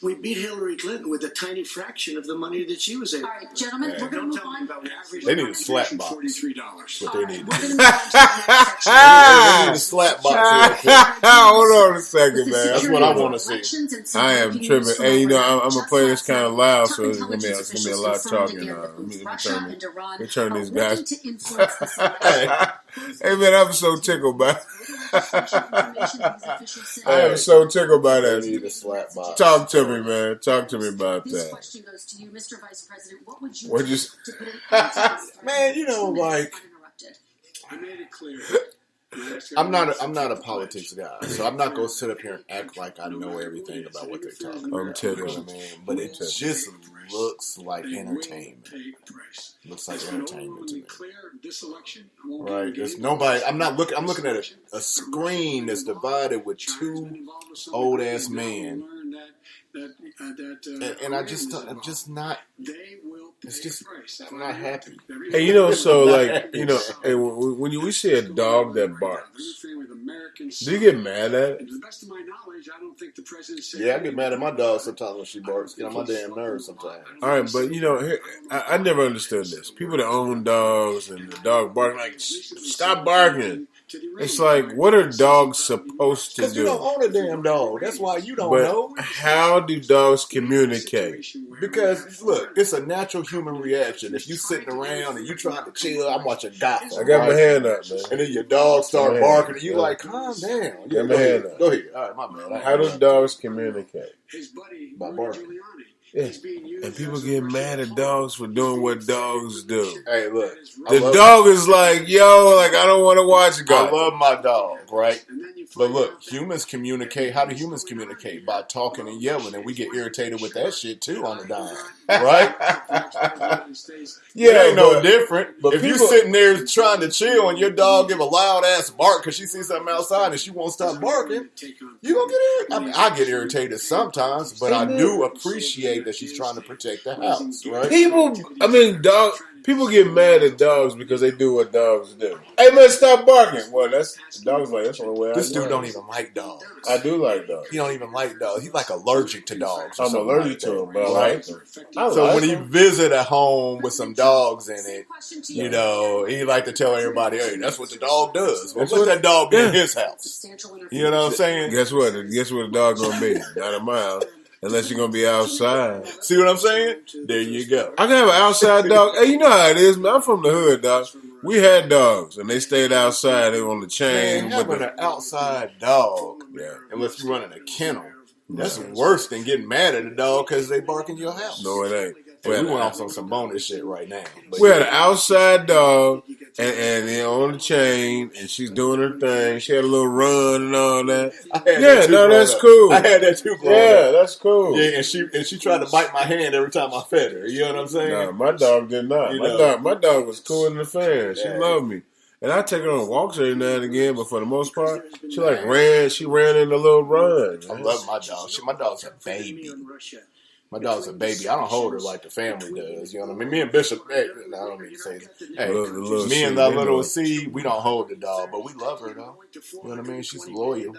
we beat Hillary Clinton with a tiny fraction of the money that she was able. All right, gentlemen, we're going to Don't move tell me on. about Average They need a slap population, box. $43. What All they right, need. we're going to move on to the next section. They need a slap box real quick. Hold on a second, With the man. That's what security I of wanna see. elections and I am breaking tripping. news from Hey, you know, overnight, I'm gonna just play this last kind of night, loud, top so it's gonna be intelligence a officials lot confirmed talking. again that Let me both Russia turn and Iran me turn are these guys. working to influence this election. Hey man, I'm so tickled by. I I am so tickled by They that. need a slap box. Talk to me, man. Talk to me about This that. question goes to you, Mr. Vice President. What would you What'd do you to put an end to this? Man, you know, like, Uninterrupted. I made it clear. I'm not a politics guy, so I'm not gonna sit up here and act like I know everything about what they're talking about. I'm tickled. You know what I mean? But it just looks like They will entertainment. pay a price. Looks like It's entertainment to overwhelmingly me. clear this election. I won't Right? get There's into nobody. it. I'm not looking. I'm looking at a screen that's divided with China's two been involved with some old degree, ass and now men. we'll learn that and I Iran just, is I'm involved. just not. They will pay It's just, a price. I'm not happy. Hey, you know, so like, you know, hey, when we see a dog that barks, do you get mad at it? To the best of my knowledge, I don't think the president said. Yeah, I get mad at my dog sometimes when she barks. Get on my damn nerves sometimes. All right, but you know, here, I never understood this. People that own dogs and the dog bark, like, stop barking. It's like, what are dogs supposed to Because you don't do? own a damn dog. That's why you don't But know. how do dogs communicate? Because look, it's a natural human reaction. If you sitting around and you trying to chill, I'm watching Gotham. I got my right? hand up, man. And then your dog start Yeah. barking, and you Yeah. like, calm down. Got Yeah, my go hand ahead. up. Go ahead. All right, my man. How do dogs communicate? His buddy By Rudy barking. Giuliani Yeah. And people get mad at dogs for doing what dogs do. Hey, look. The dog is like, yo, like, I don't want to watch it. I love my dog, right? But look, humans communicate. How do humans communicate? By talking and yelling, and we get irritated with that shit too on the dime, right? Yeah, it ain't no different. But if you're sitting there trying to chill and your dog give a loud ass bark because she sees something outside and she won't stop barking, you gonna get irritated. I mean, I get irritated sometimes, but I do appreciate that she's trying to protect the house, right? People get mad at dogs because they do what dogs do. Hey man, stop barking. Well, the dog's like, that's the only way I This dude learn. don't even like dogs. I do like dogs. He don't even like dogs. He's like allergic to dogs. I'm allergic to them, but I like them. So when he visit a home with some dogs in it, you know, he like to tell everybody, hey, that's what the dog does. Well, let that dog be in his house. You know what I'm saying? Guess what? Guess what the dog gonna be? Not in my house. Unless you're gonna be outside. See what I'm saying? There you go. I can have an outside dog. Hey, you know how it is, man. I'm from the hood, dog. We had dogs, and they stayed outside. They were on the chain. Man, having an outside dog, unless you're running a kennel, that's worse than getting mad at a dog because they bark in your house. No, it ain't. We went off on some bonus shit right now. But we had an outside dog, and on the chain, and she's doing her thing. She had a little run and all that. That's cool. I had that too, bro. Yeah, that's cool. Yeah, and she tried to bite my hand every time I fed her. You know what I'm saying? No, my dog did not. My dog was cool in the fan. She loved me. And I take her on walks every now and again, but for the most part, she ran in a little run. I love my dog. My dog's a baby. My dog's a baby. I don't hold her like the family does. You know what I mean? Me and Bishop, I don't need to say this. Hey, me and the little C, we don't hold the dog, but we love her though. You know what I mean? She's loyal.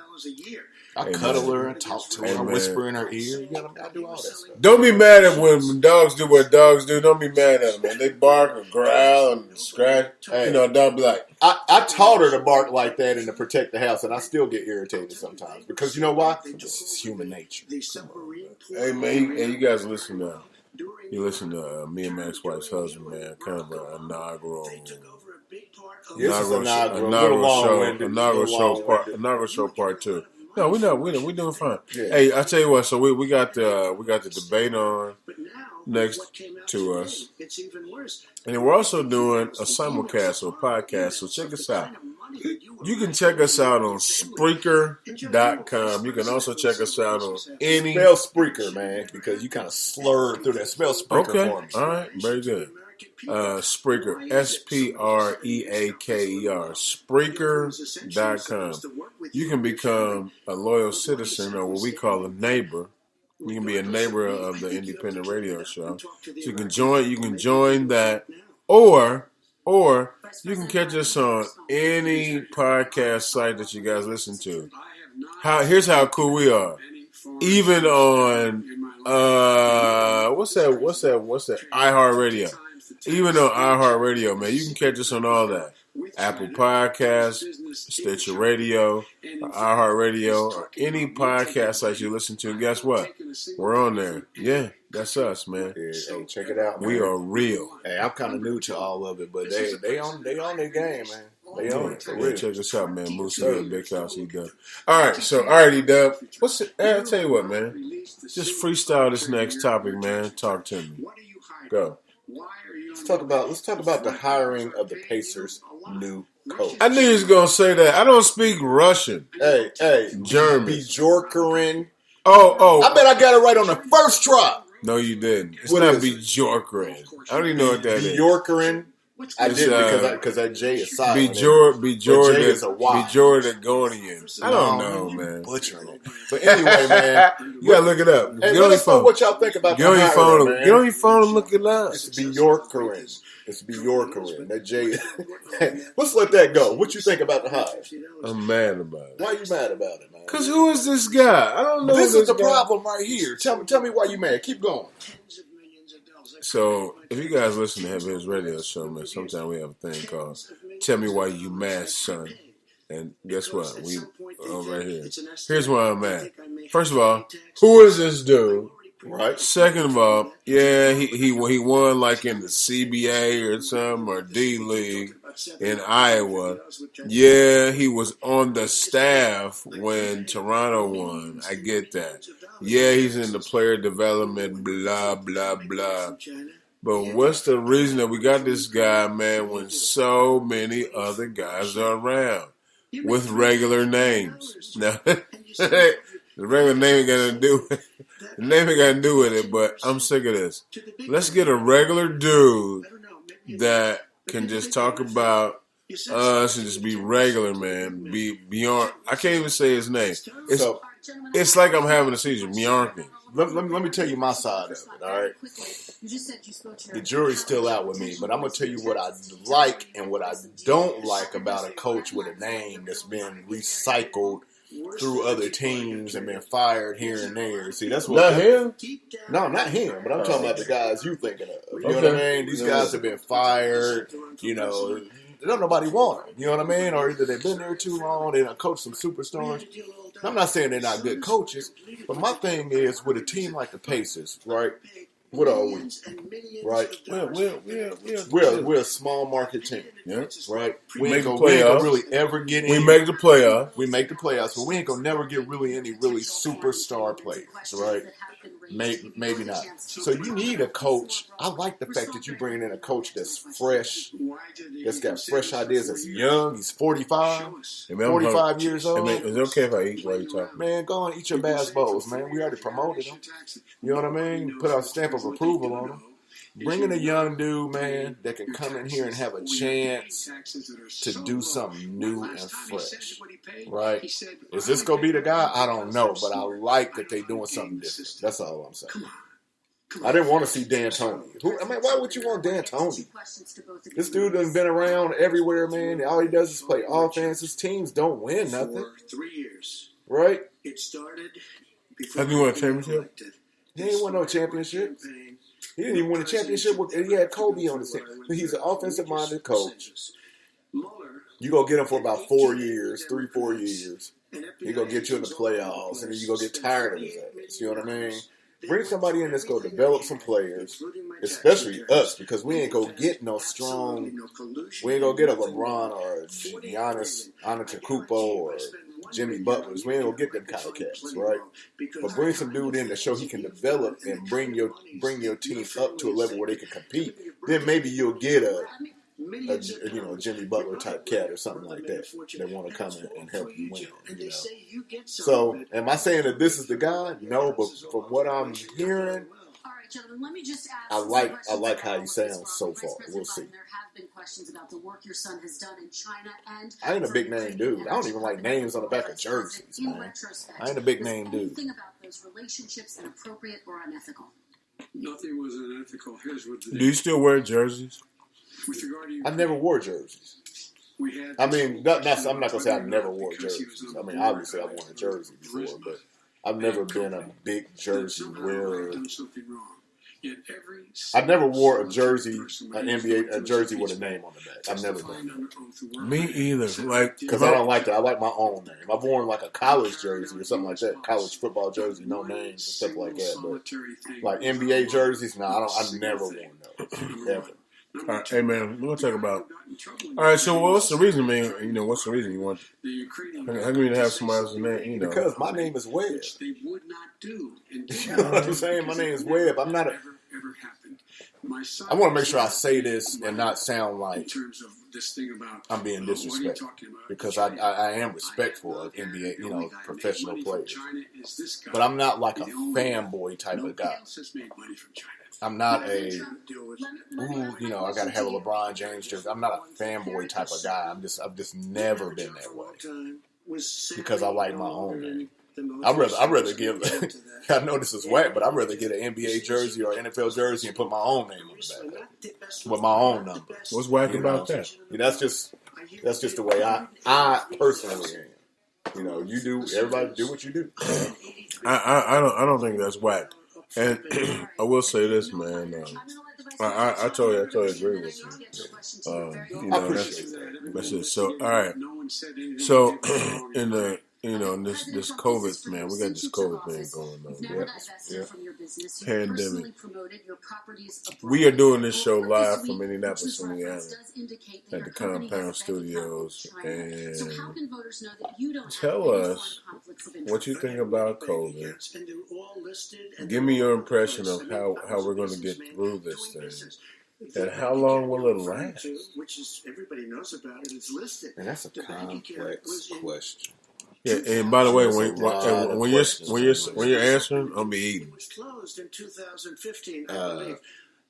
I cuddle her and talk to her, whisper in her ear. You know what I mean? I do all that stuff. Don't be mad at when dogs do what dogs do. Don't be mad at them, man. They bark and growl and scratch. Hey, dog be like, I taught her to bark like that and to protect the house, and I still get irritated sometimes because you know why? This is human nature. Hey man, you guys listen to me and my ex-wife's husband, man. Kind of an inaugural show part 2. No, we doing fine. Yeah. Hey, I tell you what. So we got the debate on next to us, and we're also doing a simulcast or podcast. So check us out. You can check us out on Spreaker.com. You can also check us out on any... Spell Spreaker, man, because you kind of slurred through that. Spell Spreaker for me. All right, very good. Spreaker, Spreaker, Spreaker.com. You can become a loyal citizen, or what we call a neighbor. You can be a neighbor of the independent radio show. So you can join that, or you can catch us on any podcast site that you guys listen to. Here's how cool we are. Even on what's that? iHeartRadio. Even on iHeartRadio, man, you can catch us on all that. Apple Podcasts, Stitcher Radio, iHeartRadio, or any podcast site you listen to. Guess what? We're on there. Yeah, that's us, man. Hey, check it out, man. We are real. Hey, I'm kind of new to all of it, but they on their game, man. They own it. For real. Check us out, man. Moosey in Big House, E-Dub. All right, E-Dub. I'll tell you what, man. Just freestyle this next topic, man. Talk to me. Go. Let's talk about the hiring of the Pacers' new coach. I knew he was gonna say that. I don't speak Russian. Hey, German. Bjorkgren. Oh. I bet I got it right on the first try. No, you didn't. It's not Bjorkgren. I don't even know what that is. Bjorkgren. I did because that J is silent. Bjorkgren. I don't know, man. Butchering it. But anyway, man, you gotta look it up. Get on your phone. What y'all think about Get on your phone. Get on your phone and look it up. It's Bjorkgren. That J. Let's let that go. What you think about the hire? I'm mad about it. Why are you mad about it, man? Because who is this guy? I don't know. This is the problem right here. Tell me why you mad. Keep going. So, if you guys listen to his radio show, man, sometimes we have a thing called "Tell Me Why You Mad, Son." And guess what? We right here. Here's why I'm mad. First of all, who is this dude? Right. Second of all, yeah, he won like in the CBA or something or D League in Iowa. Yeah, he was on the staff when Toronto won. I get that. Yeah, he's in the player development, blah blah blah. But what's the reason that we got this guy, man, when so many other guys are around with regular names? Now, the regular name ain't got to do with it. The name ain't got to do with it, but I'm sick of this. Let's get a regular dude that can just talk about us and just be regular, man. Be beyond. I can't even say his name. It's like I'm having a seizure. Bjorky. Let me tell you my side of it, all right? The jury's still out with me, but I'm going to tell you what I like and what I don't like about a coach with a name that's been recycled through other teams and been fired here and there. See, that's what... Not him? No, not him, but I'm talking about the guys you thinking of. You know what I mean? These guys have been fired, you know... Don't nobody want them, you know what I mean? Or either they've been there too long, they done coached some superstars. I'm not saying they're not good coaches, but my thing is with a team like the Pacers, right? What are we? Right? We're a small market team. Yeah. Right? We ain't make gonna really ever get We any. make the playoffs. We make the playoffs, but we ain't gonna never get really any really superstar players, right? Maybe not. So you need a coach. I like the fact that you bring in a coach that's fresh, that's got fresh ideas, that's young. He's 45, 45 years old. Is it okay if I eat while you talk? Man, go and eat your Bass Bowls, man. We already promoted them. You know what I mean? Put our stamp of approval on them. Bring in a young dude, man, that can come in here and have a chance to do something new and fresh. Right? Is this going to be the guy? I don't know, but I like that they're doing something different. That's all I'm saying. I didn't want to see D'Antoni. Why would you want D'Antoni? This dude done been around everywhere, man. All he does is play offense. His teams don't win nothing. Right? Have you won a championship? He ain't won no championship. He didn't even win a championship. He had Kobe on his team. He's an offensive-minded coach. You go get him for about 4 years, 3-4 years. He gonna get you in the playoffs, and then you gonna get tired of his ass. You know what I mean? Bring somebody in that's gonna develop some players, especially us, because we ain't gonna get no strong. We ain't gonna get a LeBron or Giannis Antetokounmpo or Jimmy Butlers. We ain't gonna get them kind of cats, right? But bring some dude in to show he can develop and bring your team up to a level where they can compete. Then maybe you'll get a Jimmy Butler type cat or something like that want to come in and help you win. You know? So, am I saying that this is the guy? No, but from what I'm hearing, I like how he sounds so far. We'll see. I ain't a big name dude. I don't even like names on the back of jerseys, man. I ain't a big name dude. Think about those relationships inappropriate or unethical. Nothing was unethical. Here's what Do you still wear jerseys? with regard to I never wore jerseys. I mean, I'm not gonna say I never wore jerseys. I mean, obviously I've worn a jersey before, but I've never been a big jersey wearer. I never wore a jersey, an NBA jersey with a name on the back. I've never done that. Me either. Like, because I don't like that. I like my own name. I've worn like a college jersey or something like that, college football jersey, no names and stuff like that. But like NBA jerseys, I've never worn those ever. All right, hey man, we're gonna talk about. All right, so what's the reason, man? You know, what's the reason you want? How come you have somebody else's name? You know, because my name is Webb. They would not do. You know what I'm saying? My name is Webb. I'm not a. I want to make sure I say this and not sound like I'm being disrespectful, because I am respectful of NBA, professional players. But I'm not like a fanboy type of guy. I'm not I got to have a LeBron James jersey. I'm not a fanboy type of guy. I've just never been that way, because I like my own name. I'd rather give. I know this is whack, but I'd rather get an NBA jersey or NFL jersey and put my own name on the back with my own number. What's whack about that? That's just the way I personally am. You do. Everybody do what you do. I don't think that's whack. And I will say this, man. I totally agree with you. I appreciate that. That's it. So, all right. So, in the you know, and this COVID, man, we got this COVID thing going on. Pandemic. We are doing this show live from Indianapolis, Indiana, at the Compound Studios, and tell us what you think about COVID. Give me your impression of how we're going to get through this thing. And how long will it last? Which is everybody knows about it. It's listed. And that's a complex question. Yeah, and by the way, when you're answering, I'm be eating. It was closed in 2015, I believe.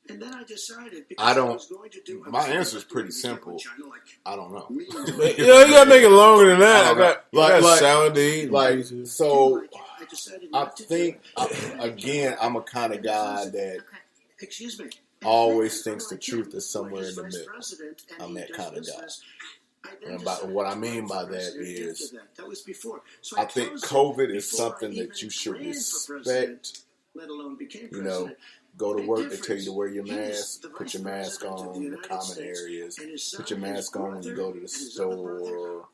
And then I decided I was going to do. My answer is pretty simple. I don't know. You gotta make it longer than that. I got salad to eat. So I think again, I'm a kind of guy that. Excuse me. Always thinks the truth is somewhere in the middle. I'm that kind of guy. And what I mean by that is, I think COVID is something that you should respect. You know, go to work, they tell you to wear your mask, put your mask on in the common areas, put your mask on when you go to the store,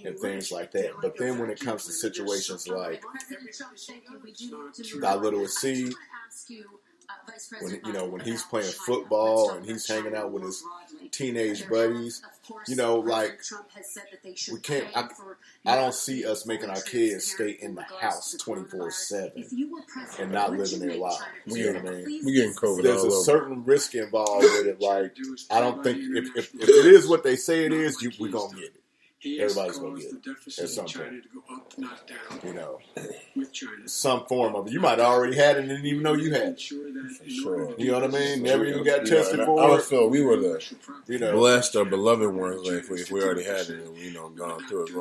and things like that. But then when it comes to situations like got little with C, when he's playing football and he's hanging out with his teenage buddies, like we can't. I don't see us making our kids stay in the house 24/7 and not living their lives. You know what I mean? We getting COVID. There's a certain risk involved with it. Like I don't think if it is what they say it is, we're gonna get it. Everybody's going to get it at some point. You know, some form of it. You might have already had it and didn't even know you had it. For sure. You know what I mean? Never even got tested for I it. feel we were the blessed or beloved ones if we already had it and, gone through it.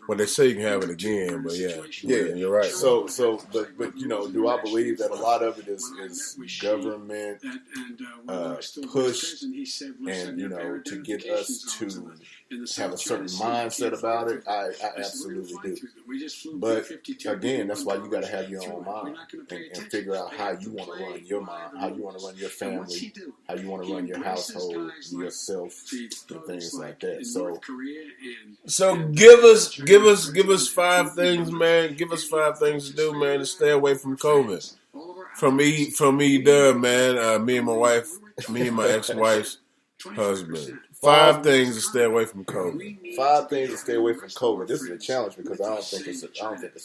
Well, they say you can have it again, but yeah, you're right. So, but do I believe that a lot of it is government push and to get us to have a certain mindset about it? I absolutely do. But again, that's why you got to have your own mind and figure out how you want to run your mind, how you want to run your family, how you want to run your household, yourself, and things like that. So give us 5 things, man. Give us 5 things to do, man, to stay away from COVID. From me, Dub, man. Me and my ex-wife's husband. 5 things to stay away from COVID. 5 things to stay away from COVID. This is a challenge because I don't think it's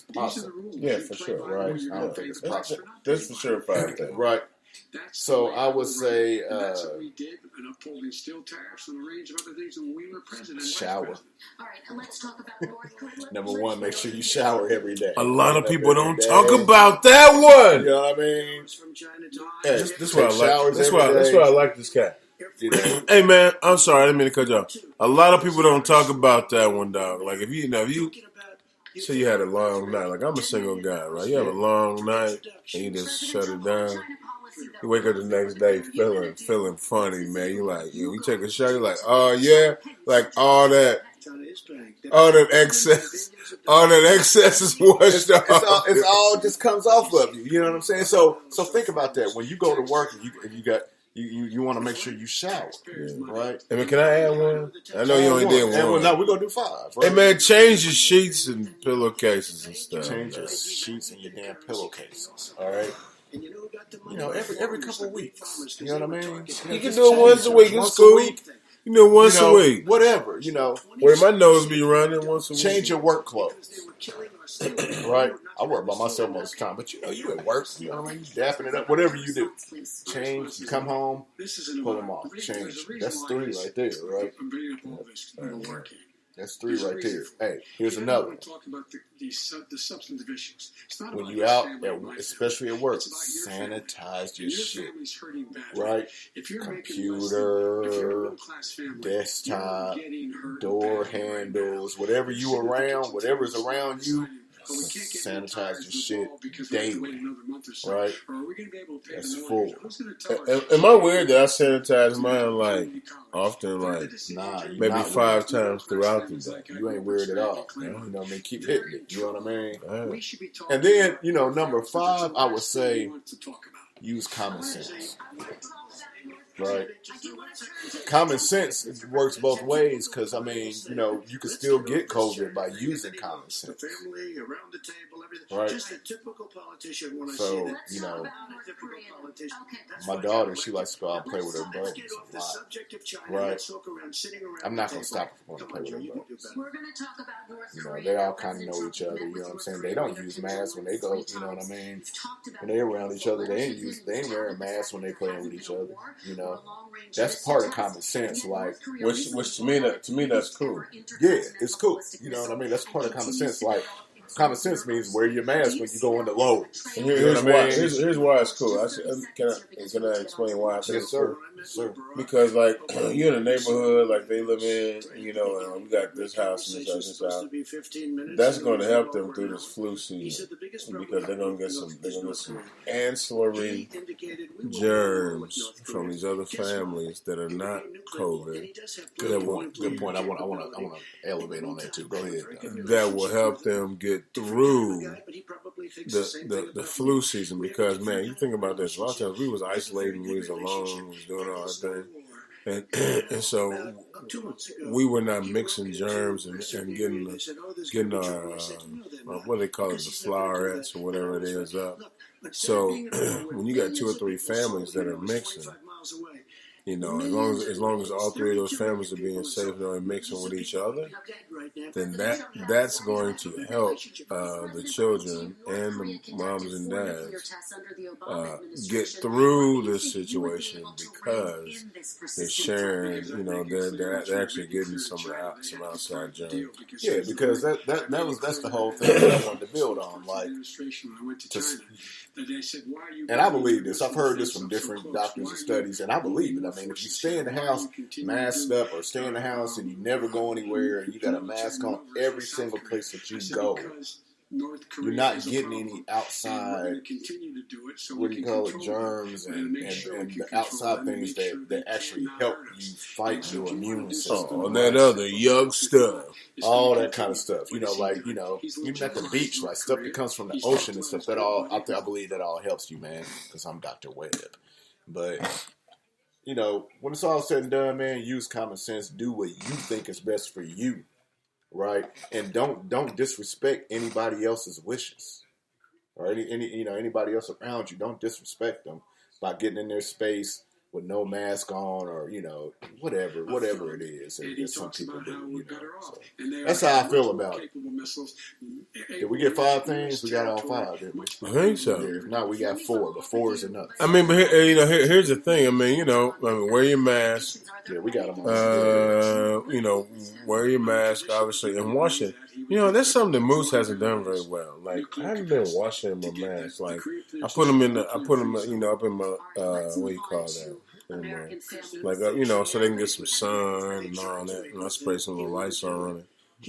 possible. Yeah, for sure, right? I don't think it's possible. That's for sure 5 things, right? So I would say shower. Number 1, make sure you shower every day. A lot of people don't talk about that one. You know what I mean? Hey, this why I like. That's why I like this cat. Hey man, I'm sorry, I didn't mean to cut you off. A lot of people don't talk about that one, dog. Like if you say you had a long night, like I'm a single guy, right? You have a long night and you just shut it down. You wake up the next day feeling funny, man. You like, you take a shower, you're like, oh yeah, like all that excess is washed off. It all just comes off of you. You know what I'm saying? So think about that. When you go to work and you want to make sure you shower, right? Hey man, can I add one? I know you only did one. No, we're gonna do 5. Right? Hey man, change your sheets and pillowcases and stuff. Change your sheets and your damn pillowcases. All right. Every couple of weeks. You know what I mean? You can do it once a week. It's cool. You know, once a week. Whatever, Where my nose be running once a week. Change your work clothes. Right? I work by myself most of the time, but you at work. You know what I mean? You dapping it up. Whatever you do. Change. You come home, pull them off. Change. That's 3 right there, right? That's 3 right there. Hey, here's another one. The substantive issues. When you out, especially at work, sanitize your shit. Right? Computer, desktop, door handles, whatever you around, whatever's around you, sanitize your shit daily. Right? That's full. Am I weird that I sanitize mine like often, like maybe 5 times throughout the day? You ain't weird at all. You know what I mean? Keep hitting it. You know what I mean? And then, number 5, I would say use common sense. Right. Common sense works both ways because, I mean, you know, you can still get COVID by using common sense. Family, around the table, everything. Right. Just a typical politician when I see So, that. you know, Typical politician. That's my what daughter, happens. she likes to go out and play with her Let's buddies get off a the lot. subject of China. Right. Let's talk around sitting around I'm the not going to table. stop her from Come going to on, play Joe, with her you can do buddies. better. We're going to talk about North You know, Korea. they all kind of President know Trump each other, met you know with what I'm North saying? Korea They don't leader use Kim masks when they Jong-un go, 3 you know what I times. mean? We've talked about When they're around each other, they ain't letters they ain't wearing written masks when they that playing with hasn't each been a other, war you or know? a long-range That's missile part of test. common sense, Yet like, North Korea Which recently to me brought to me that's its cool. ever yeah, intercontinental it's cool. ballistic You know what I missile mean? That's and part of common continues sense. to Like, develop its common nuclear sense means arsenal. wear your Do mask you when you see go that into as a Lowe's. And betrayal? You know here's what I why. mean? Here's why it's cool. Just 30 Can I explain why I think Yes, it's sir. cool? Yes, sir. Because like you're in a neighborhood like they live in, you know, and we got this house and this house, this house. That's going to help them through this flu season because they're going to get some ancillary germs from these other families that are not COVID. Good point. Good point. I want to elevate on that too. Go ahead. That will help them get through the flu season because man, you think about this. A lot of times we was isolating, we was alone, we was doing all that thing, and so we were not mixing germs and getting our what do they call it, the flowerets or whatever it is up. So when you got 2 or 3 families that are mixing, you know, as long as all 3 of those families are being safe and mixing with each other, then that's going to help the children and the moms and dads get through this situation because they're sharing. You know, they're actually getting some outside germs. Yeah, because that's the whole thing that I wanted to build on. Like, and I believe this. I've heard this from different doctors and studies, and I believe it. I mean, if you stay in the house masked up or stay in the house and you never go anywhere and you got a mask on every single place that you go, you're not getting any outside, what do you call it, germs and the outside things that actually help you fight your immune system. Oh, that other yuck stuff. All that kind of stuff. You know, like, you know, even at the beach, like stuff that comes from the ocean and stuff, that all, I believe that all helps you, man, because I'm Dr. Webb. But, you know, when it's all said and done, man, use common sense, do what you think is best for you. Right, and don't disrespect anybody else's wishes, or anybody else around you. Don't disrespect them by getting in their space with no mask on, or whatever it is. And some people do. So that's how I feel about it. Did we get 5 things? We got all 5, didn't we? I think so. Yeah, if not, we got 4, but 4 is enough. I mean, but here's the thing. I mean, wear your mask. Yeah, we got them all. Wear your mask, obviously, and wash it. You know, that's something that Moose hasn't done very well. Like, I haven't been washing my mask. Like, I put them up in my, what do you call that? So they can get some sun and all that. And I spray some little Lysol on it.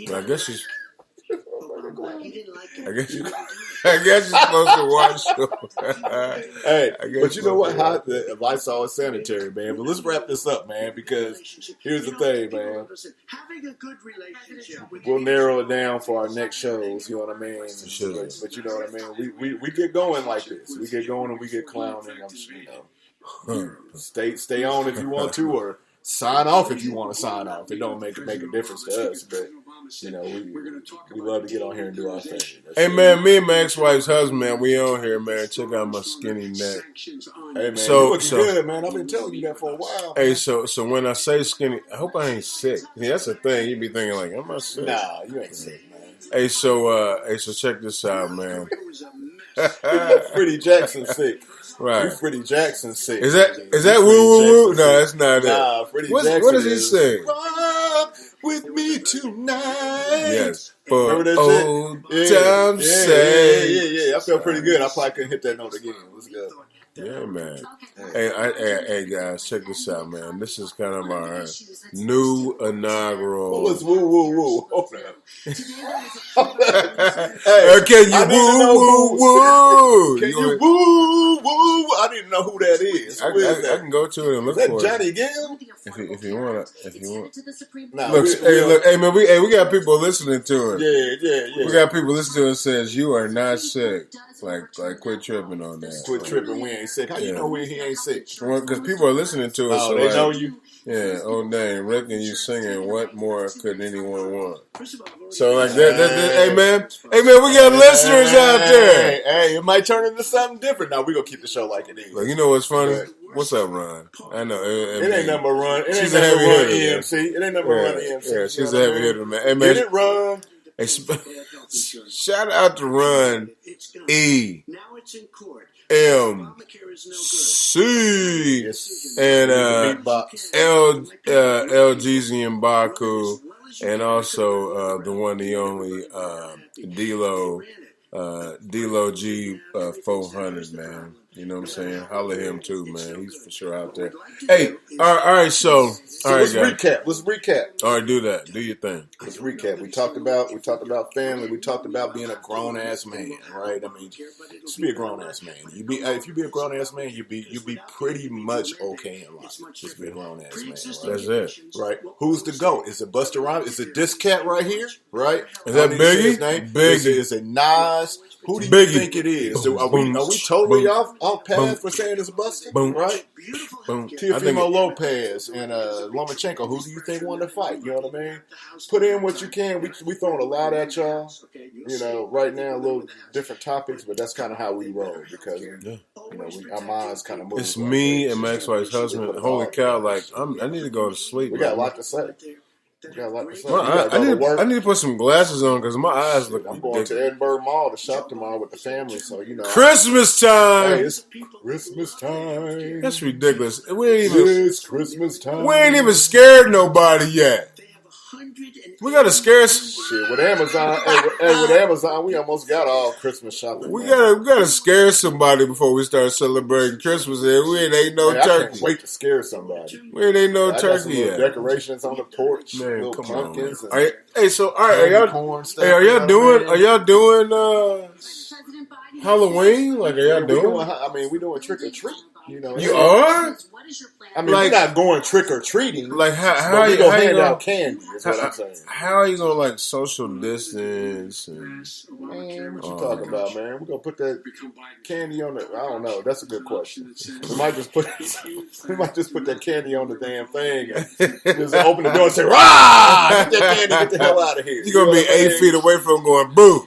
But I guess you're supposed to wash them. Hey, but you know what? The Lysol is sanitary, man. But let's wrap this up, man, because here's the thing, man. We'll narrow it down for our next shows, you know what I mean? But you know what I mean? We get going like this. We get going and we get clowning. Stay on if you want to, or sign off if you want to sign off. It don't make a difference to us, but we love to get on here and do our thing. Hey man, me and my ex-wife's husband, man, we on here, man. Check out my skinny neck. Hey man, you looking good, man. I've been telling you that for a while. Hey, so when I say skinny, I hope I ain't sick. Yeah, that's the thing. You be thinking like, am I sick? Nah, you ain't sick, man. Hey, so check this out, man. Freddie Jackson sick. Right. Freddie Jackson sick. Is that woo woo woo? No, that's not it. Nah, Freddie Jackson. What does he say? Rock with me tonight. Yes. Remember that old shit? Time Yeah. I felt pretty good. I probably couldn't hit that note again. Let's go. Yeah, man. Hey, guys, check this out, man. This is kind of our new inaugural. What was woo woo woo? Hold on. Can you woo woo woo? Can you woo woo? I didn't know who that is. Who is that? I can go to it and look is that for Johnny it. Gill? If you want. Nah, Look, man, we got people listening to it. Yeah. We got people listening to it and says you are not sick. Like quit tripping on that. Quit tripping. We ain't sick. How you know he ain't sick? Well, because people are listening to us. Oh, so they like, know you. Yeah. Oh dang, Rick and you singing. What more could anyone want? So like that. Hey man, we got listeners out there. Hey, it might turn into something different. Now we gonna keep the show like it is. Look, you know what's funny? What's up, Ron? I know it ain't nothing but Run. It She's ain't a nothing heavy but Run hitter, EMC. It ain't nothing but Run EMC. Yeah, she's a heavy hitter, man. Hey man, get it, Run. Hey, shout out to Run E. Now it's in court. M C and LGZ Baku, and also the one, the only D-Lo G 400, man. You know what I'm saying? Holla at him too, man. He's for sure out there. Hey, all right. So let's guys. recap. Let's recap. All right, do that. Do your thing. Let's recap. We talked about family. We talked about being a grown ass man, right? I mean, just be a grown ass man. If you be a grown ass man, you be pretty much okay in life. Just be a grown ass man. Right? That's it. Right? Who's the GOAT? Is it Busta Rhymes? Is it this cat right here? Right? Is that Biggie? Biggie. Is it Nas? Who do you think it is? Are we totally off path for saying it's Busta? Right? Teofimo Lopez and Lomachenko. Who do you think won the fight? You know what I mean? Put in what you can. We throwing a lot at y'all. You know, right now a little different topics, but that's kind of how we roll because our minds kind of move. It's me and my ex-wife's husband. Holy cow! Like I need to go to sleep. We got a lot to say. Well, I need to put some glasses on because my eyes look. I'm going to Edinburgh Mall to shop tomorrow with the family, so Christmas time. Hey, it's Christmas time. That's ridiculous. It's Christmas time. We ain't even scared nobody yet. We got to scare shit with Amazon. With Amazon, we almost got all Christmas shopping. We gotta scare somebody before we start celebrating Christmas. And we ain't no turkey. I can't wait to scare somebody. We ain't no turkey yet. Decorations on the porch, man, little pumpkins. So all right, are y'all doing Halloween? Like, are y'all doing? We doing trick or treat. You are? I mean, we're not going trick or treating. Like how you gonna hand out candy? Is what I'm saying. How are you gonna social distance? Man, what you talking about, man? We're gonna put that candy on it. I don't know. That's a good question. We might just put that candy on the damn thing and just open the door and say, "Rah! Get that candy! Get the hell out of here!" You're gonna be 8 feet away from going boo.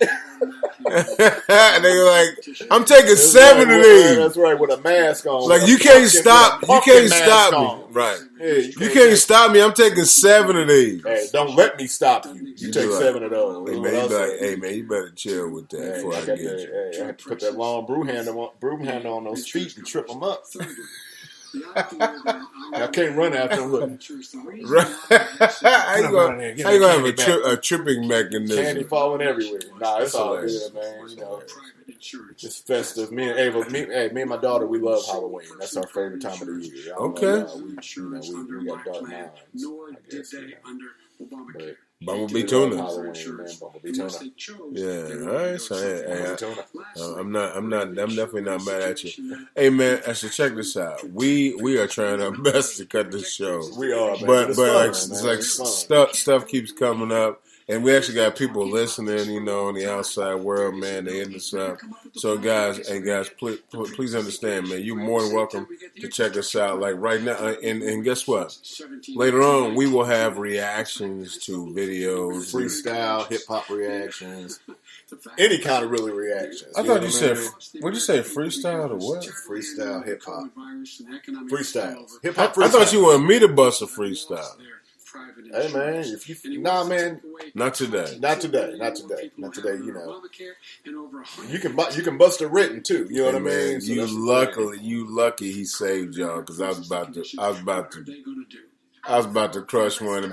And they're like, I'm taking 7 of these. That's right, with a mask on. Like you can't stop me. Right. Yeah, you can't stop me. I'm taking 7 of these. Hey, don't let me stop you. You take 7 of those. Hey man, you better chill with that before I get you. I have to put that long broom handle on those feet and trip them up. I can't run after them. Look. How you gonna have a tripping mechanism? Candy falling everywhere. Nah, it's all good, man. It's festive. Me and my daughter, we love Halloween. That's our favorite time of the year. Okay. We got dark minds. I guess. But Bumblebee tuna. Bumblebee tuna. Yeah, all right. So I'm definitely not mad at you. Hey man, I should check this out. We are trying our best to cut this show. We are, man. But stuff keeps coming up. And we actually got people listening, in the outside world, man. They hitting us up. So, guys, please understand, man. You're more than welcome to check us out. Like right now, and guess what? Later on, we will have reactions to videos, freestyle, hip hop reactions, any kind of really reactions. I thought you said, what'd you say, freestyle or what? Freestyle, hip hop, freestyles, hip hop. I thought you wanted me to bust a freestyle. Hey man, man, not today. You can bust a written too. You know what I mean? So you lucky he saved y'all because I was about to crush one and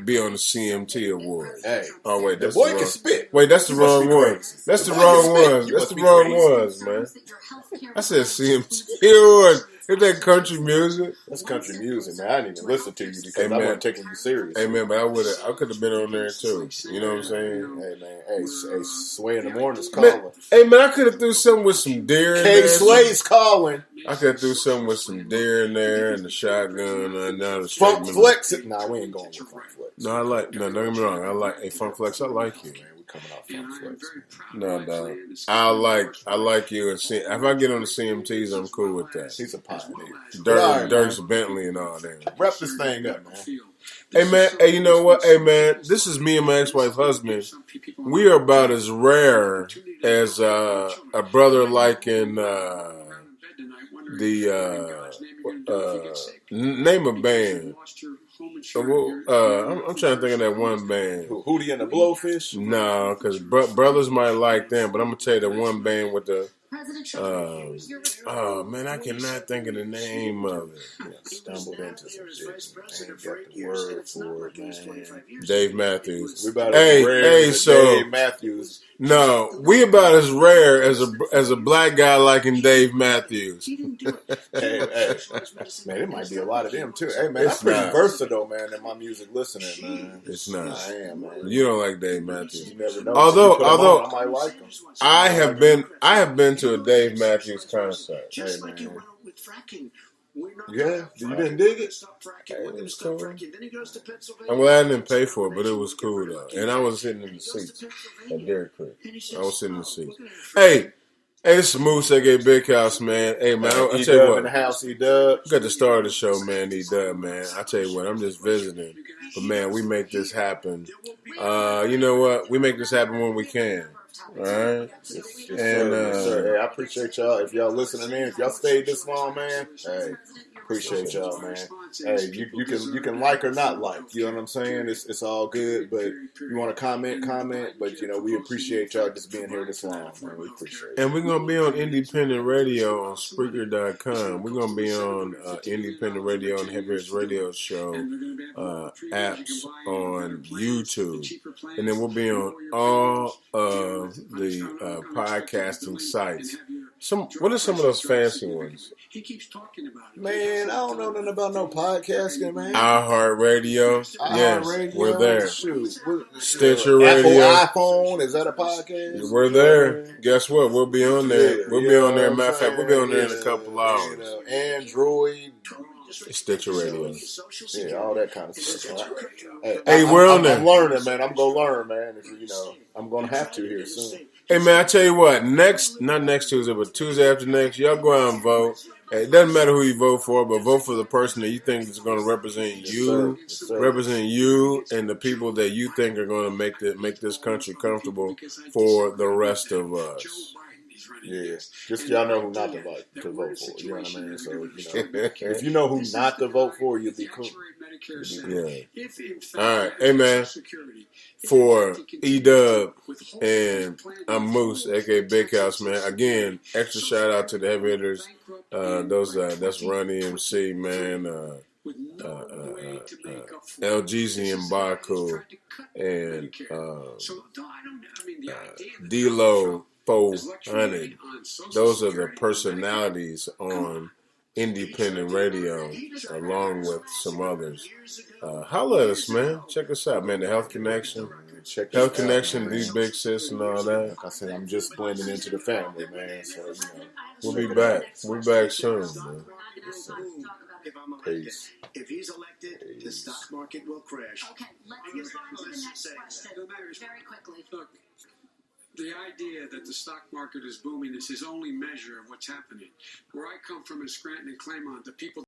be on the CMT award. Hey, oh wait, that's the boy can spit. Wait, that's the wrong one. That's the wrong one. That's the wrong ones, man. I said CMT award. Is that country music? That's country music, man. I didn't even listen to you because I wasn't taking you serious. Hey man, but I could have been on there too. You know what I'm saying? Hey man, hey Sway in the morning's calling. Hey man, I could have threw something with some deer in there. K Slay's calling. I could have threw something with some deer in there and the shotgun and now the Funk Flex. Nah, we ain't going with Funk Flex. No, don't get me wrong. Funk Flex, I like you. coming off And from I am flex. very proud No, of my dog. clan, and I like you. And if I get on the CMTs, I'm cool with that. He's a pioneer. Dirk's Bentley and all that. Wrap this thing up, man. Hey man, hey, you know what? Hey man, this is me and my ex-wife husband. We are about as rare as a brother like in name a band. I'm trying to think of that one band. Hootie and the Blowfish? No, because brothers might like them, but I'm gonna tell you the one band with the. Oh man, I cannot think of the name of it. Stumbled into some shit. Ain't got the word for it, man. Dave Matthews. We about Hey, as rare hey, as so Dave Matthews. no, we about as rare as a black guy liking Dave Matthews. Hey, man, it might be a lot of them too. Hey, man, It's I'm pretty not. versatile, man, in my music listening, man. It's not. I am, man. You don't like Dave Matthews. You never know. Although- You put 'em although- on, I might like them. I have been to a Dave Matthews concert. Just Hey, like you man. went with fracking. We're not Yeah? gonna You frack. didn't dig it? Stop fracking. Hey, We're it gonna was stop cool. fracking. Then he goes to Pennsylvania. I'm glad I didn't pay for it, but it was cool though. And I was sitting in the seats at Dairy Creek. And he says, I was sitting in the "Oh, seats. we're gonna frack." Hey, this is Moose aka Big House, man. Hey man, I tell you E-Dub in what. the house, E-Dub. Got the start of the show, man. E-Dub, man. I tell you what, I'm just visiting, but man, we make this happen. You know what? We make this happen when we can. All right. Yes, And, sir, yes, sir. Hey, I appreciate y'all. If y'all listening in, if y'all stayed this long, man, hey, appreciate y'all, man. Hey, you can like or not like. You know what I'm saying? It's all good. But you want to comment. But you know, we appreciate y'all just being here this long, man. We appreciate it. And we're gonna be on independent radio on Spreaker.com. We're gonna be on independent radio and Heavy's Radio Show apps on YouTube, and then we'll be on all of the podcasting sites. What are some of those fancy ones? He keeps talking about it. Man, I don't know nothing about no podcasting, man. iHeartRadio, yes, iHeartRadio, we're there. Shoot. Stitcher Apple Radio. iPhone, is that a podcast? We're there. Guess what? We'll be on there. Yeah, We'll you be know on there. what Matter I'm of fact, we'll be on there in a saying? couple You hours. know, Android, Stitcher Radio. yeah, all that kind of stuff. Hey, we're on there. I'm learning, man. I'm gonna learn, man. You know, I'm gonna have to here soon. Hey man, I tell you what, not next Tuesday, but Tuesday after next, y'all go out and vote. Hey, it doesn't matter who you vote for, but vote for the person that you think is going to represent you, Yes, sir. represent you, and the people that you think are going to make this country comfortable for the rest of us. Yeah, just y'all know who not to vote for. You know what I mean? So you know, if you know who not to vote for, you'll be cool. Yeah. All right, hey man, for E-Dub and I'm Moose, aka Big House, man. Again, extra shout out to the heavy hitters. That's Ronnie MC, man. LGZ and Baku and D-Lo 400. Those are the personalities on independent radio, along with some others. Holla at us, man. Check us out, man. The Health Connection. Check Health this out, Connection, man. these big sis and all that. Like I said, I'm just blending into the family, man. So you know, We'll be back. We'll be back soon, man. If I'm peace. If he's elected, the stock market will crash. Okay, let's move on to the next question very quickly. Look, the idea that the stock market is booming is his only measure of what's happening. Where I come from in Scranton and Claymont, the people